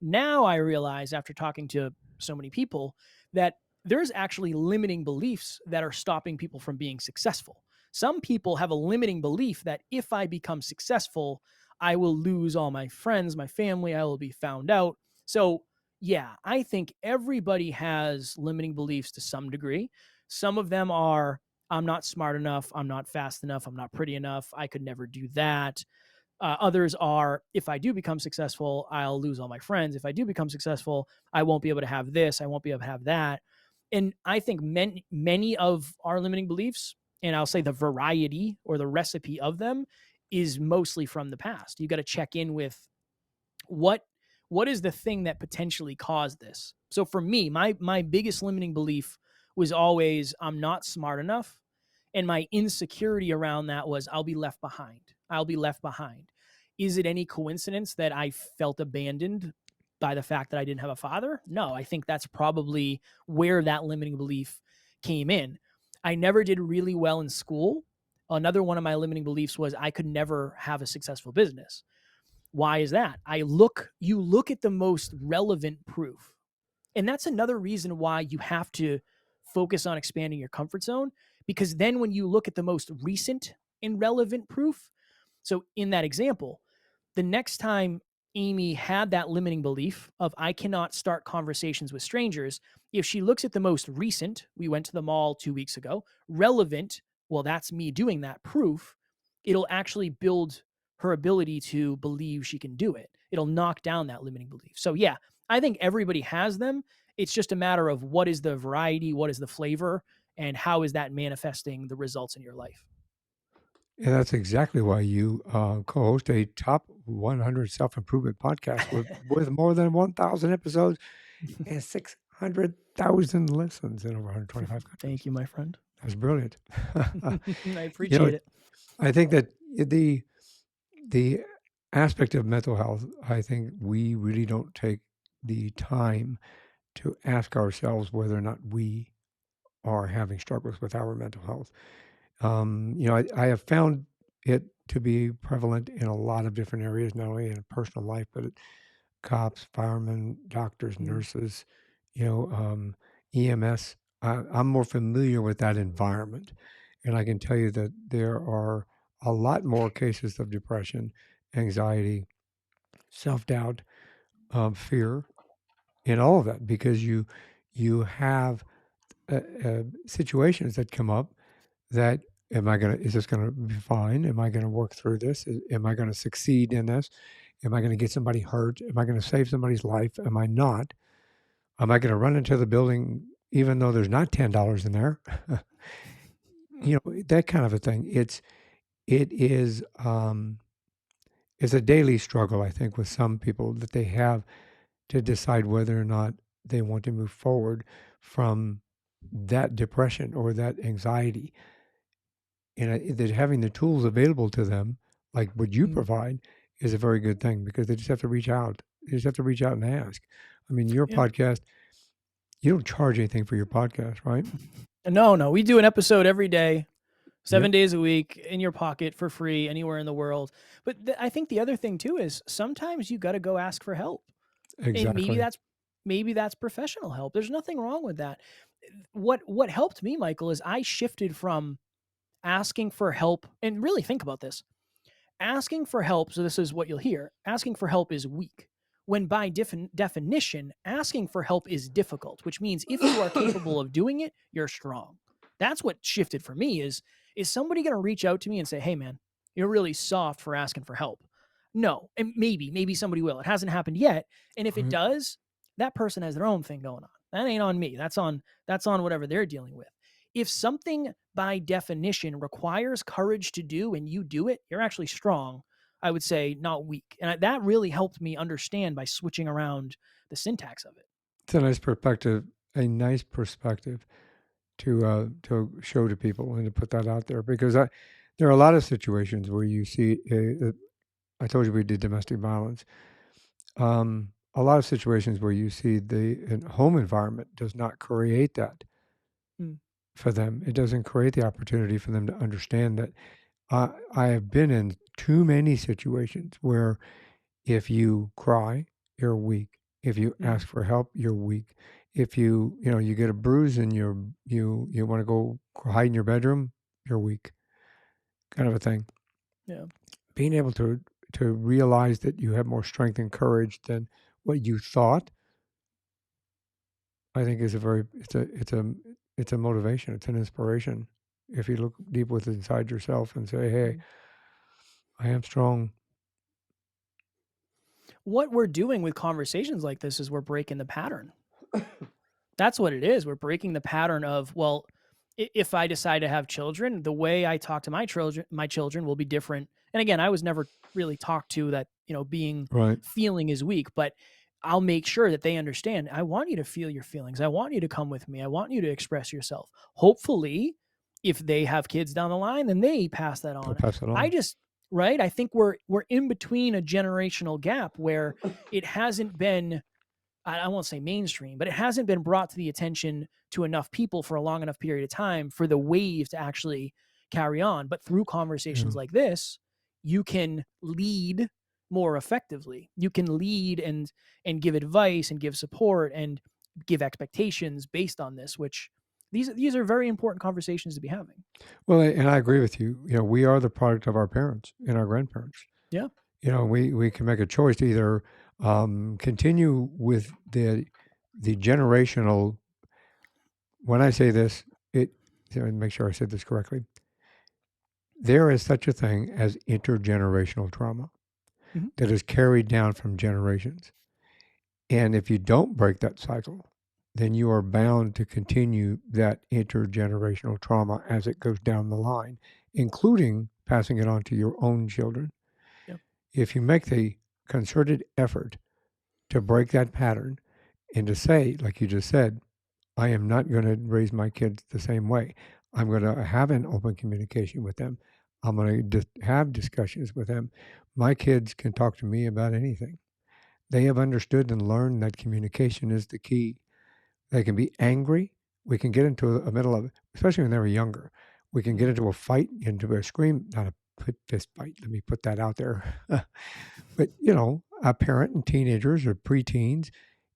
Speaker 2: Now I realize after talking to so many people that there's actually limiting beliefs that are stopping people from being successful. Some people have a limiting belief that if I become successful, I will lose all my friends, my family, I will be found out. So, yeah, I think everybody has limiting beliefs to some degree. Some of them are I'm not smart enough, I'm not fast enough, I'm not pretty enough, I could never do that. Others are, if I do become successful, I'll lose all my friends. If I do become successful, I won't be able to have this. I won't be able to have that. And I think many of our limiting beliefs, and I'll say the variety or the recipe of them, is mostly from the past. You got to check in with what what is the thing that potentially caused this. So for me, my biggest limiting belief was always I'm not smart enough, and my insecurity around that was I'll be left behind. I'll be left behind. Is it any coincidence that I felt abandoned by the fact that I didn't have a father? No, I think that's probably where that limiting belief came in. I never did really well in school. Another one of my limiting beliefs was I could never have a successful business. Why is that? You look at the most relevant proof. And that's another reason why you have to focus on expanding your comfort zone, because then when you look at the most recent and relevant proof, so in that example, the next time Amy had that limiting belief of I cannot start conversations with strangers, if she looks at the most recent, we went to the mall 2 weeks ago, relevant, well, that's me doing that proof, it'll actually build her ability to believe she can do it. It'll knock down that limiting belief. So, yeah, I think everybody has them. It's just a matter of what is the variety, what is the flavor, and how is that manifesting the results in your life.
Speaker 1: And that's exactly why you co-host a top 100 self-improvement podcast with more than 1,000 episodes and 600,000 listens in over 125 countries.
Speaker 2: Thank you, my friend.
Speaker 1: That's brilliant.
Speaker 2: I
Speaker 1: You know,
Speaker 2: appreciate it.
Speaker 1: I think that the aspect of mental health, I think we really don't take the time to ask ourselves whether or not we are having struggles with our mental health. I have found it to be prevalent in a lot of different areas, not only in personal life, but cops, firemen, doctors,
Speaker 2: Mm,
Speaker 1: nurses, EMS. I'm more familiar with that environment. And I can tell you that there are a lot more cases of depression, anxiety, self doubt, fear, and all of that because you have situations that come up that is this gonna be fine? Am I gonna work through this? Am I gonna succeed in this? Am I gonna get somebody hurt? Am I gonna save somebody's life? Am I not? Am I gonna run into the building even though there's not $10 in there? That kind of a thing. It is it's a daily struggle, I think, with some people that they have to decide whether or not they want to move forward from that depression or that anxiety. And that having the tools available to them, like what you
Speaker 2: mm,
Speaker 1: provide, is a very good thing because they just have to reach out. They just have to reach out and ask. I mean, your
Speaker 2: yeah.
Speaker 1: podcast, you don't charge anything for your podcast, right?
Speaker 2: No, no, we do an episode every day,
Speaker 1: Yep,
Speaker 2: 7 days a week, in your pocket for free, anywhere in the world. But I think the other thing too is sometimes you got to go ask for help, and
Speaker 1: exactly.
Speaker 2: maybe that's professional help. There's nothing wrong with that. What helped me, Michael, is I shifted from asking for help, and really think about this. Asking for help, so this is what you'll hear, asking for help is weak. When by definition, asking for help is difficult, which means if you are capable of doing it, you're strong. That's what shifted for me is somebody going to reach out to me and say, "Hey man, you're really soft for asking for help." No, and maybe somebody will. It hasn't happened yet, and if it
Speaker 1: Right.
Speaker 2: does, that person has their own thing going on. That ain't on me. That's on whatever they're dealing with. if something by definition requires courage to do and you do it, you're actually strong. I would say not weak. And that really helped me understand by switching around the syntax of it.
Speaker 1: It's a nice perspective to show to people and to put that out there, because there are a lot of situations where you see. I told you we did domestic violence. A lot of situations where you see the home environment does not create that
Speaker 2: Mm,
Speaker 1: for them. It doesn't create the opportunity for them to understand that. I have been in too many situations where if you cry, you're weak. If you
Speaker 2: mm,
Speaker 1: ask for help, you're weak. If you get a bruise and you want to go hide in your bedroom, you're weak, kind of a thing.
Speaker 2: yeah.
Speaker 1: Being able to realize that you have more strength and courage than what you thought, I think is a very it's a motivation. It's an inspiration. If you look deep within inside yourself and say, "Hey,
Speaker 2: Mm.
Speaker 1: I am strong."
Speaker 2: What we're doing with conversations like this is we're breaking the pattern. That's what it is. We're breaking the pattern of, well, if I decide to have children, the way I talk to my children will be different. And again, I was never really talked to that, being
Speaker 1: Right.
Speaker 2: feeling is weak, but I'll make sure that they understand. I want you to feel your feelings. I want you to come with me. I want you to express yourself. Hopefully, if they have kids down the line, then they pass that
Speaker 1: They'll
Speaker 2: on.
Speaker 1: pass it
Speaker 2: I
Speaker 1: on.
Speaker 2: just right. I think we're in between a generational gap where it hasn't been, I won't say mainstream, but it hasn't been brought to the attention to enough people for a long enough period of time for the wave to actually carry on. But through
Speaker 1: Yeah.
Speaker 2: conversations like this, you can lead more effectively. You can lead and give advice and give support and give expectations based on this, which these are very important conversations to be having.
Speaker 1: Well, and I agree with you. We are the product of our parents and our grandparents.
Speaker 2: Yeah.
Speaker 1: We can make a choice to either continue with the generational. When I say this, make sure I said this correctly. There is such a thing as intergenerational trauma
Speaker 2: Mhm.
Speaker 1: that is carried down from generations. And if you don't break that cycle, then you are bound to continue that intergenerational trauma as it goes down the line, including passing it on to your own children.
Speaker 2: Yeah.
Speaker 1: If you make the concerted effort to break that pattern and to say, like you just said, I am not going to raise my kids the same way. I'm going to have an open communication with them. I'm going to have discussions with them. My kids can talk to me about anything. They have understood and learned that communication is the key. They can be angry. We can get into a middle of it, especially when they were younger. We can get
Speaker 2: Mhm.
Speaker 1: into a fight, into a scream, not a fist fight. Let me put that out there. But, a parent and teenagers or preteens,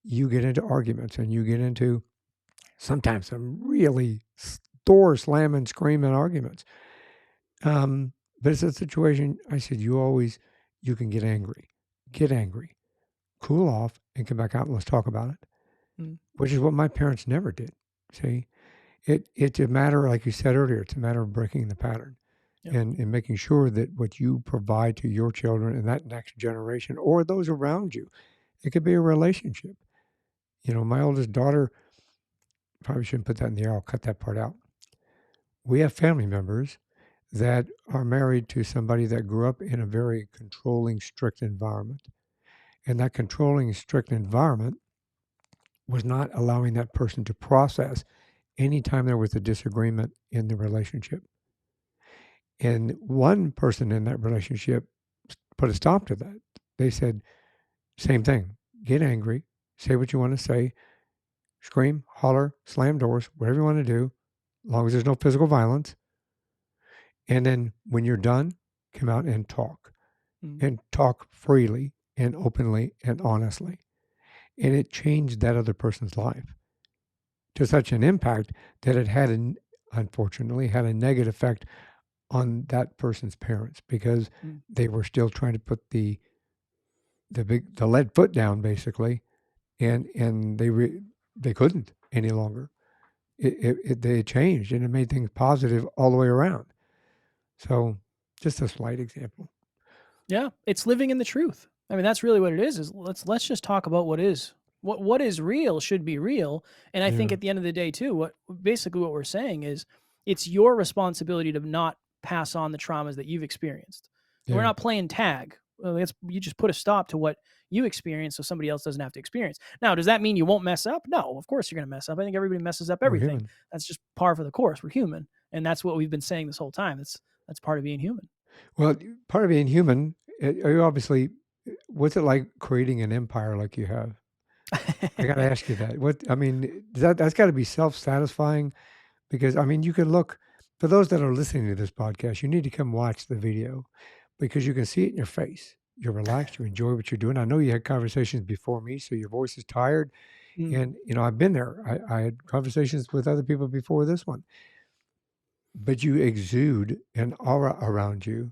Speaker 1: you get into arguments and you get into sometimes some really door slamming, screaming arguments. But it's a situation, I said, you can get angry, cool off, and come back out and let's talk about it,
Speaker 2: Mm.
Speaker 1: which is what my parents never did. See, it's a matter, like you said earlier, it's a matter of breaking the pattern
Speaker 2: Yep.
Speaker 1: and making sure that what you provide to your children and that next generation or those around you, it could be a relationship. My oldest daughter, probably shouldn't put that in the air. I'll cut that part out. We have family members that are married to somebody that grew up in a very controlling, strict environment. And that controlling, strict environment was not allowing that person to process anytime there was a disagreement in the relationship. And one person in that relationship put a stop to that. They said, same thing, get angry, say what you want to say, scream, holler, slam doors, whatever you want to do, as long as there's no physical violence. And then when you're done, come out
Speaker 2: Mm.
Speaker 1: and talk freely and openly and honestly. And it changed that other person's life to such an impact that it unfortunately, had a negative effect on that person's parents because
Speaker 2: Mm.
Speaker 1: they were still trying to put the lead foot down basically, and they couldn't any longer. They changed and it made things positive all the way around. So, just a slight example.
Speaker 2: Yeah, it's living in the truth. I mean, that's really what it is let's just talk about what is. What is real should be real. And I think
Speaker 1: Yeah.
Speaker 2: at the end of the day too, what we're saying is it's your responsibility to not pass on the traumas that you've experienced. And we're
Speaker 1: Yeah.
Speaker 2: not playing tag. Well, you just put a stop to what you experience so somebody else doesn't have to experience. Now, does that mean you won't mess up? No, of course you're going to mess up. I think everybody messes up
Speaker 1: We're
Speaker 2: everything.
Speaker 1: human.
Speaker 2: That's just par for the course. We're human. And that's what we've been saying this whole time. That's part of being human.
Speaker 1: Well, part of being human, are you obviously, what's it like creating an empire like you have? I got to ask you that. What, I mean, that's got to be self-satisfying because, I mean, you can look, for those that are listening to this podcast, you need to come watch the video because you can see it in your face. You're relaxed. You enjoy what you're doing. I know you had conversations before me, so your voice is tired.
Speaker 2: Mm,
Speaker 1: And, I've been there. I had conversations with other people before this one, but you exude an aura around you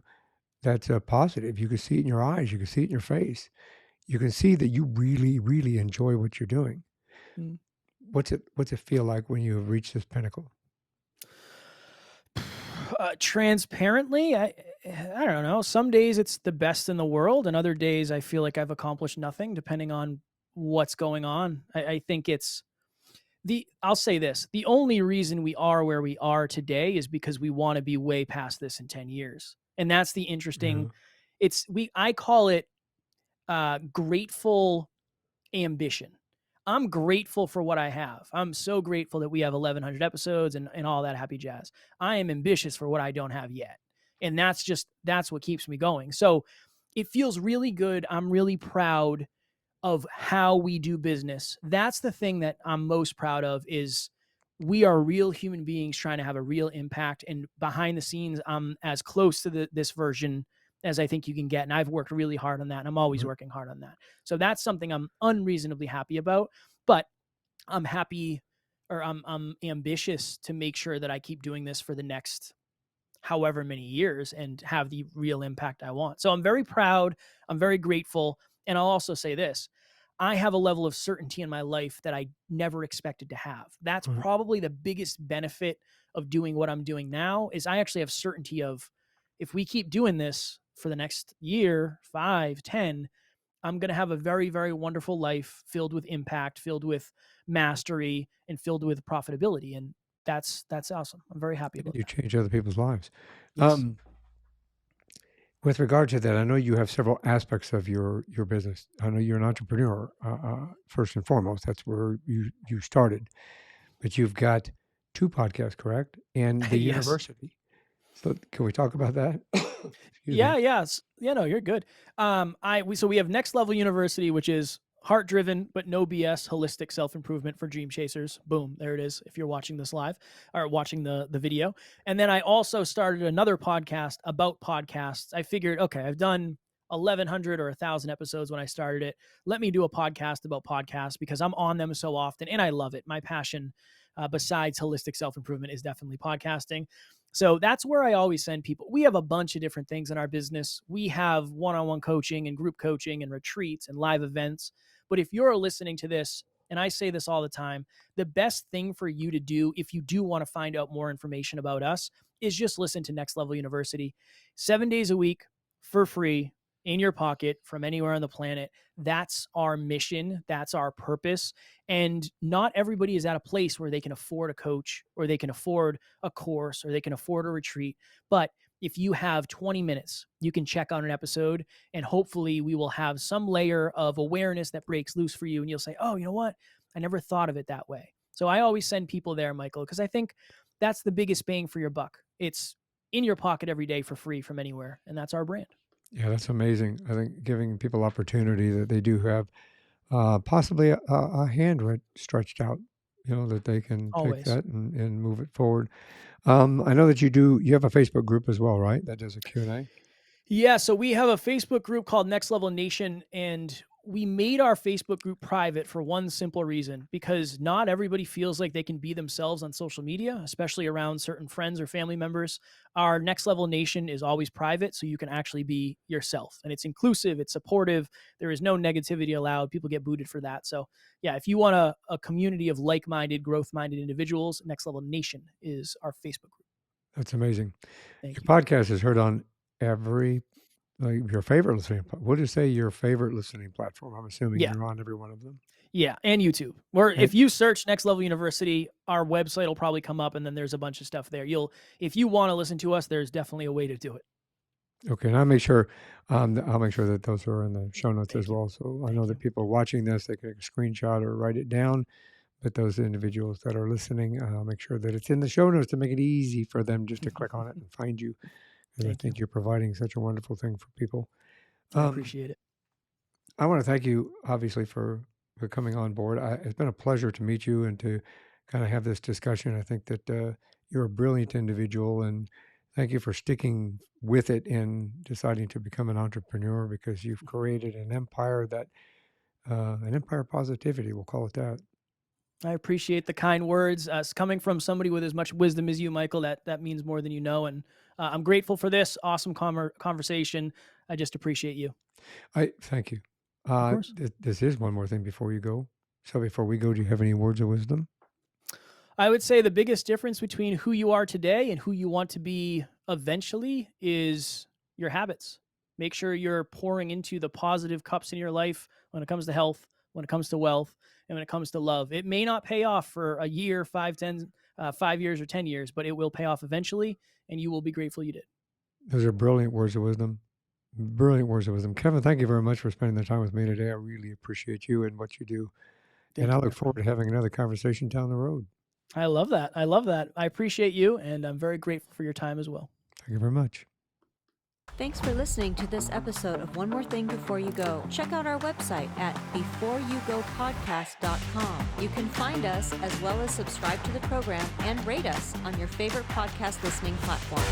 Speaker 1: that's positive. You can see it in your eyes. You can see it in your face. You can see that you really, really enjoy what you're doing.
Speaker 2: mm.
Speaker 1: What's it feel like when you have reached this pinnacle?
Speaker 2: Transparently, I don't know. Some days it's the best in the world, and other days I feel like I've accomplished nothing, depending on what's going on. I think it's I'll say this: the only reason we are where we are today is because we want to be way past this in 10 years, and that's the
Speaker 1: Yeah.
Speaker 2: interesting. I call it grateful ambition. I'm grateful for what I have. I'm so grateful that we have 1,100 episodes and all that happy jazz. I am ambitious for what I don't have yet. And that's what keeps me going. So it feels really good. I'm really proud of how we do business. That's the thing that I'm most proud of is we are real human beings trying to have a real impact. And behind the scenes, I'm as close to this version as I think you can get. And I've worked really hard on that. And I'm always
Speaker 1: Right.
Speaker 2: working hard on that. So that's something I'm unreasonably happy about. But I'm happy or I'm ambitious to make sure that I keep doing this for the next however many years and have the real impact I want. So I'm very proud. I'm very grateful. And I'll also say this: I have a level of certainty in my life that I never expected to have. That's
Speaker 1: Right.
Speaker 2: probably the biggest benefit of doing what I'm doing now is I actually have certainty of if we keep doing this for the next year, 5, 10, I'm going to have a very, very wonderful life filled with impact, filled with mastery, and filled with profitability. And that's awesome. I'm very happy
Speaker 1: And
Speaker 2: about
Speaker 1: you
Speaker 2: that.
Speaker 1: change other people's lives.
Speaker 2: Yes.
Speaker 1: Um, with regard to that, I know you have several aspects of your business. I know you're an entrepreneur first and foremost. That's where you started, but you've got two podcasts, correct? And the
Speaker 2: Yes.
Speaker 1: university. So can we talk about that? Excuse me.
Speaker 2: Yeah, yes. Yeah, no, you're good. So we have Next Level University, which is heart driven but no BS holistic self improvement for dream chasers. Boom, there it is. If you're watching this live or watching the video, and then I also started another podcast about podcasts. I figured, okay, I've done 1,100 or 1,000 episodes when I started it. Let me do a podcast about podcasts because I'm on them so often and I love it. My passion, besides holistic self improvement, is definitely podcasting. So that's where I always send people. We have a bunch of different things in our business. We have one on one coaching and group coaching and retreats and live events. But if you're listening to this, and I say this all the time, the best thing for you to do if you do want to find out more information about us is just listen to Next Level University 7 days a week for free in your pocket from anywhere on the planet. That's our mission. That's our purpose. And not everybody is at a place where they can afford a coach or they can afford a course or they can afford a retreat. But if you have 20 minutes, you can check out an episode and hopefully we will have some layer of awareness that breaks loose for you. And you'll say, oh, you know what? I never thought of it that way. So I always send people there, Michael, because I think that's the biggest bang for your buck. It's in your pocket every day for free from anywhere. And that's our brand.
Speaker 1: Yeah, that's amazing. I think giving people opportunity that they do have possibly a hand stretched out, that they can take
Speaker 2: Always.
Speaker 1: that and move it forward. I know that you have a Facebook group as well, right? That does a Q&A.
Speaker 2: Yeah, so we have a Facebook group called Next Level Nation, and we made our Facebook group private for one simple reason because not everybody feels like they can be themselves on social media, especially around certain friends or family members. Our Next Level Nation is always private, so you can actually be yourself, and it's inclusive, it's supportive. There is no negativity allowed. People get booted for that. So, yeah, if you want a community of like minded, growth minded individuals, Next Level Nation is our Facebook group.
Speaker 1: That's amazing.
Speaker 2: Thank
Speaker 1: Your
Speaker 2: you.
Speaker 1: podcast is heard on every your favorite listening. What do you say your favorite listening platform? I'm assuming
Speaker 2: Yeah.
Speaker 1: you're on every one of them.
Speaker 2: Yeah, and YouTube. Or
Speaker 1: And,
Speaker 2: if you search Next Level University, our website will probably come up, and then there's a bunch of stuff there. If you want to listen to us, there's definitely a way to do it.
Speaker 1: okay, and I'll make sure that those are in the show notes as well. So I know that people watching this, they can take a screenshot or write it down. But those individuals that are listening, I'll make sure that it's in the show notes to make it easy for them just to click on it and find you. Because I think you're providing such a wonderful thing for people.
Speaker 2: I appreciate it.
Speaker 1: I want to thank you, obviously, for coming on board. It's been a pleasure to meet you and to kind of have this discussion. I think that you're a brilliant individual, and thank you for sticking with it and deciding to become an entrepreneur, because you've created an empire an empire of positivity, we'll call it that.
Speaker 2: I appreciate the kind words. Coming from somebody with as much wisdom as you, Michael, that means more than you know. And I'm grateful for this awesome conversation. I just appreciate you.
Speaker 1: I thank you.
Speaker 2: Of course.
Speaker 1: This is one more thing before you go. So before we go, do you have any words of wisdom?
Speaker 2: I would say the biggest difference between who you are today and who you want to be eventually is your habits. Make sure you're pouring into the positive cups in your life when it comes to health, when it comes to wealth, and when it comes to love. It may not pay off for a year, 5 years or 10 years, but it will pay off eventually, and you will be grateful you did.
Speaker 1: Those are brilliant words of wisdom. Brilliant words of wisdom. Kevin, thank you very much for spending the time with me today. I really appreciate you and what you do. And I look forward to having another conversation down the road.
Speaker 2: I love that. I love that. I appreciate you, and I'm very grateful for your time as well.
Speaker 1: Thank you very much.
Speaker 3: Thanks for listening to this episode of One More Thing Before You Go. Check out our website at beforeyougopodcast.com. You can find us as well as subscribe to the program and rate us on your favorite podcast listening platform.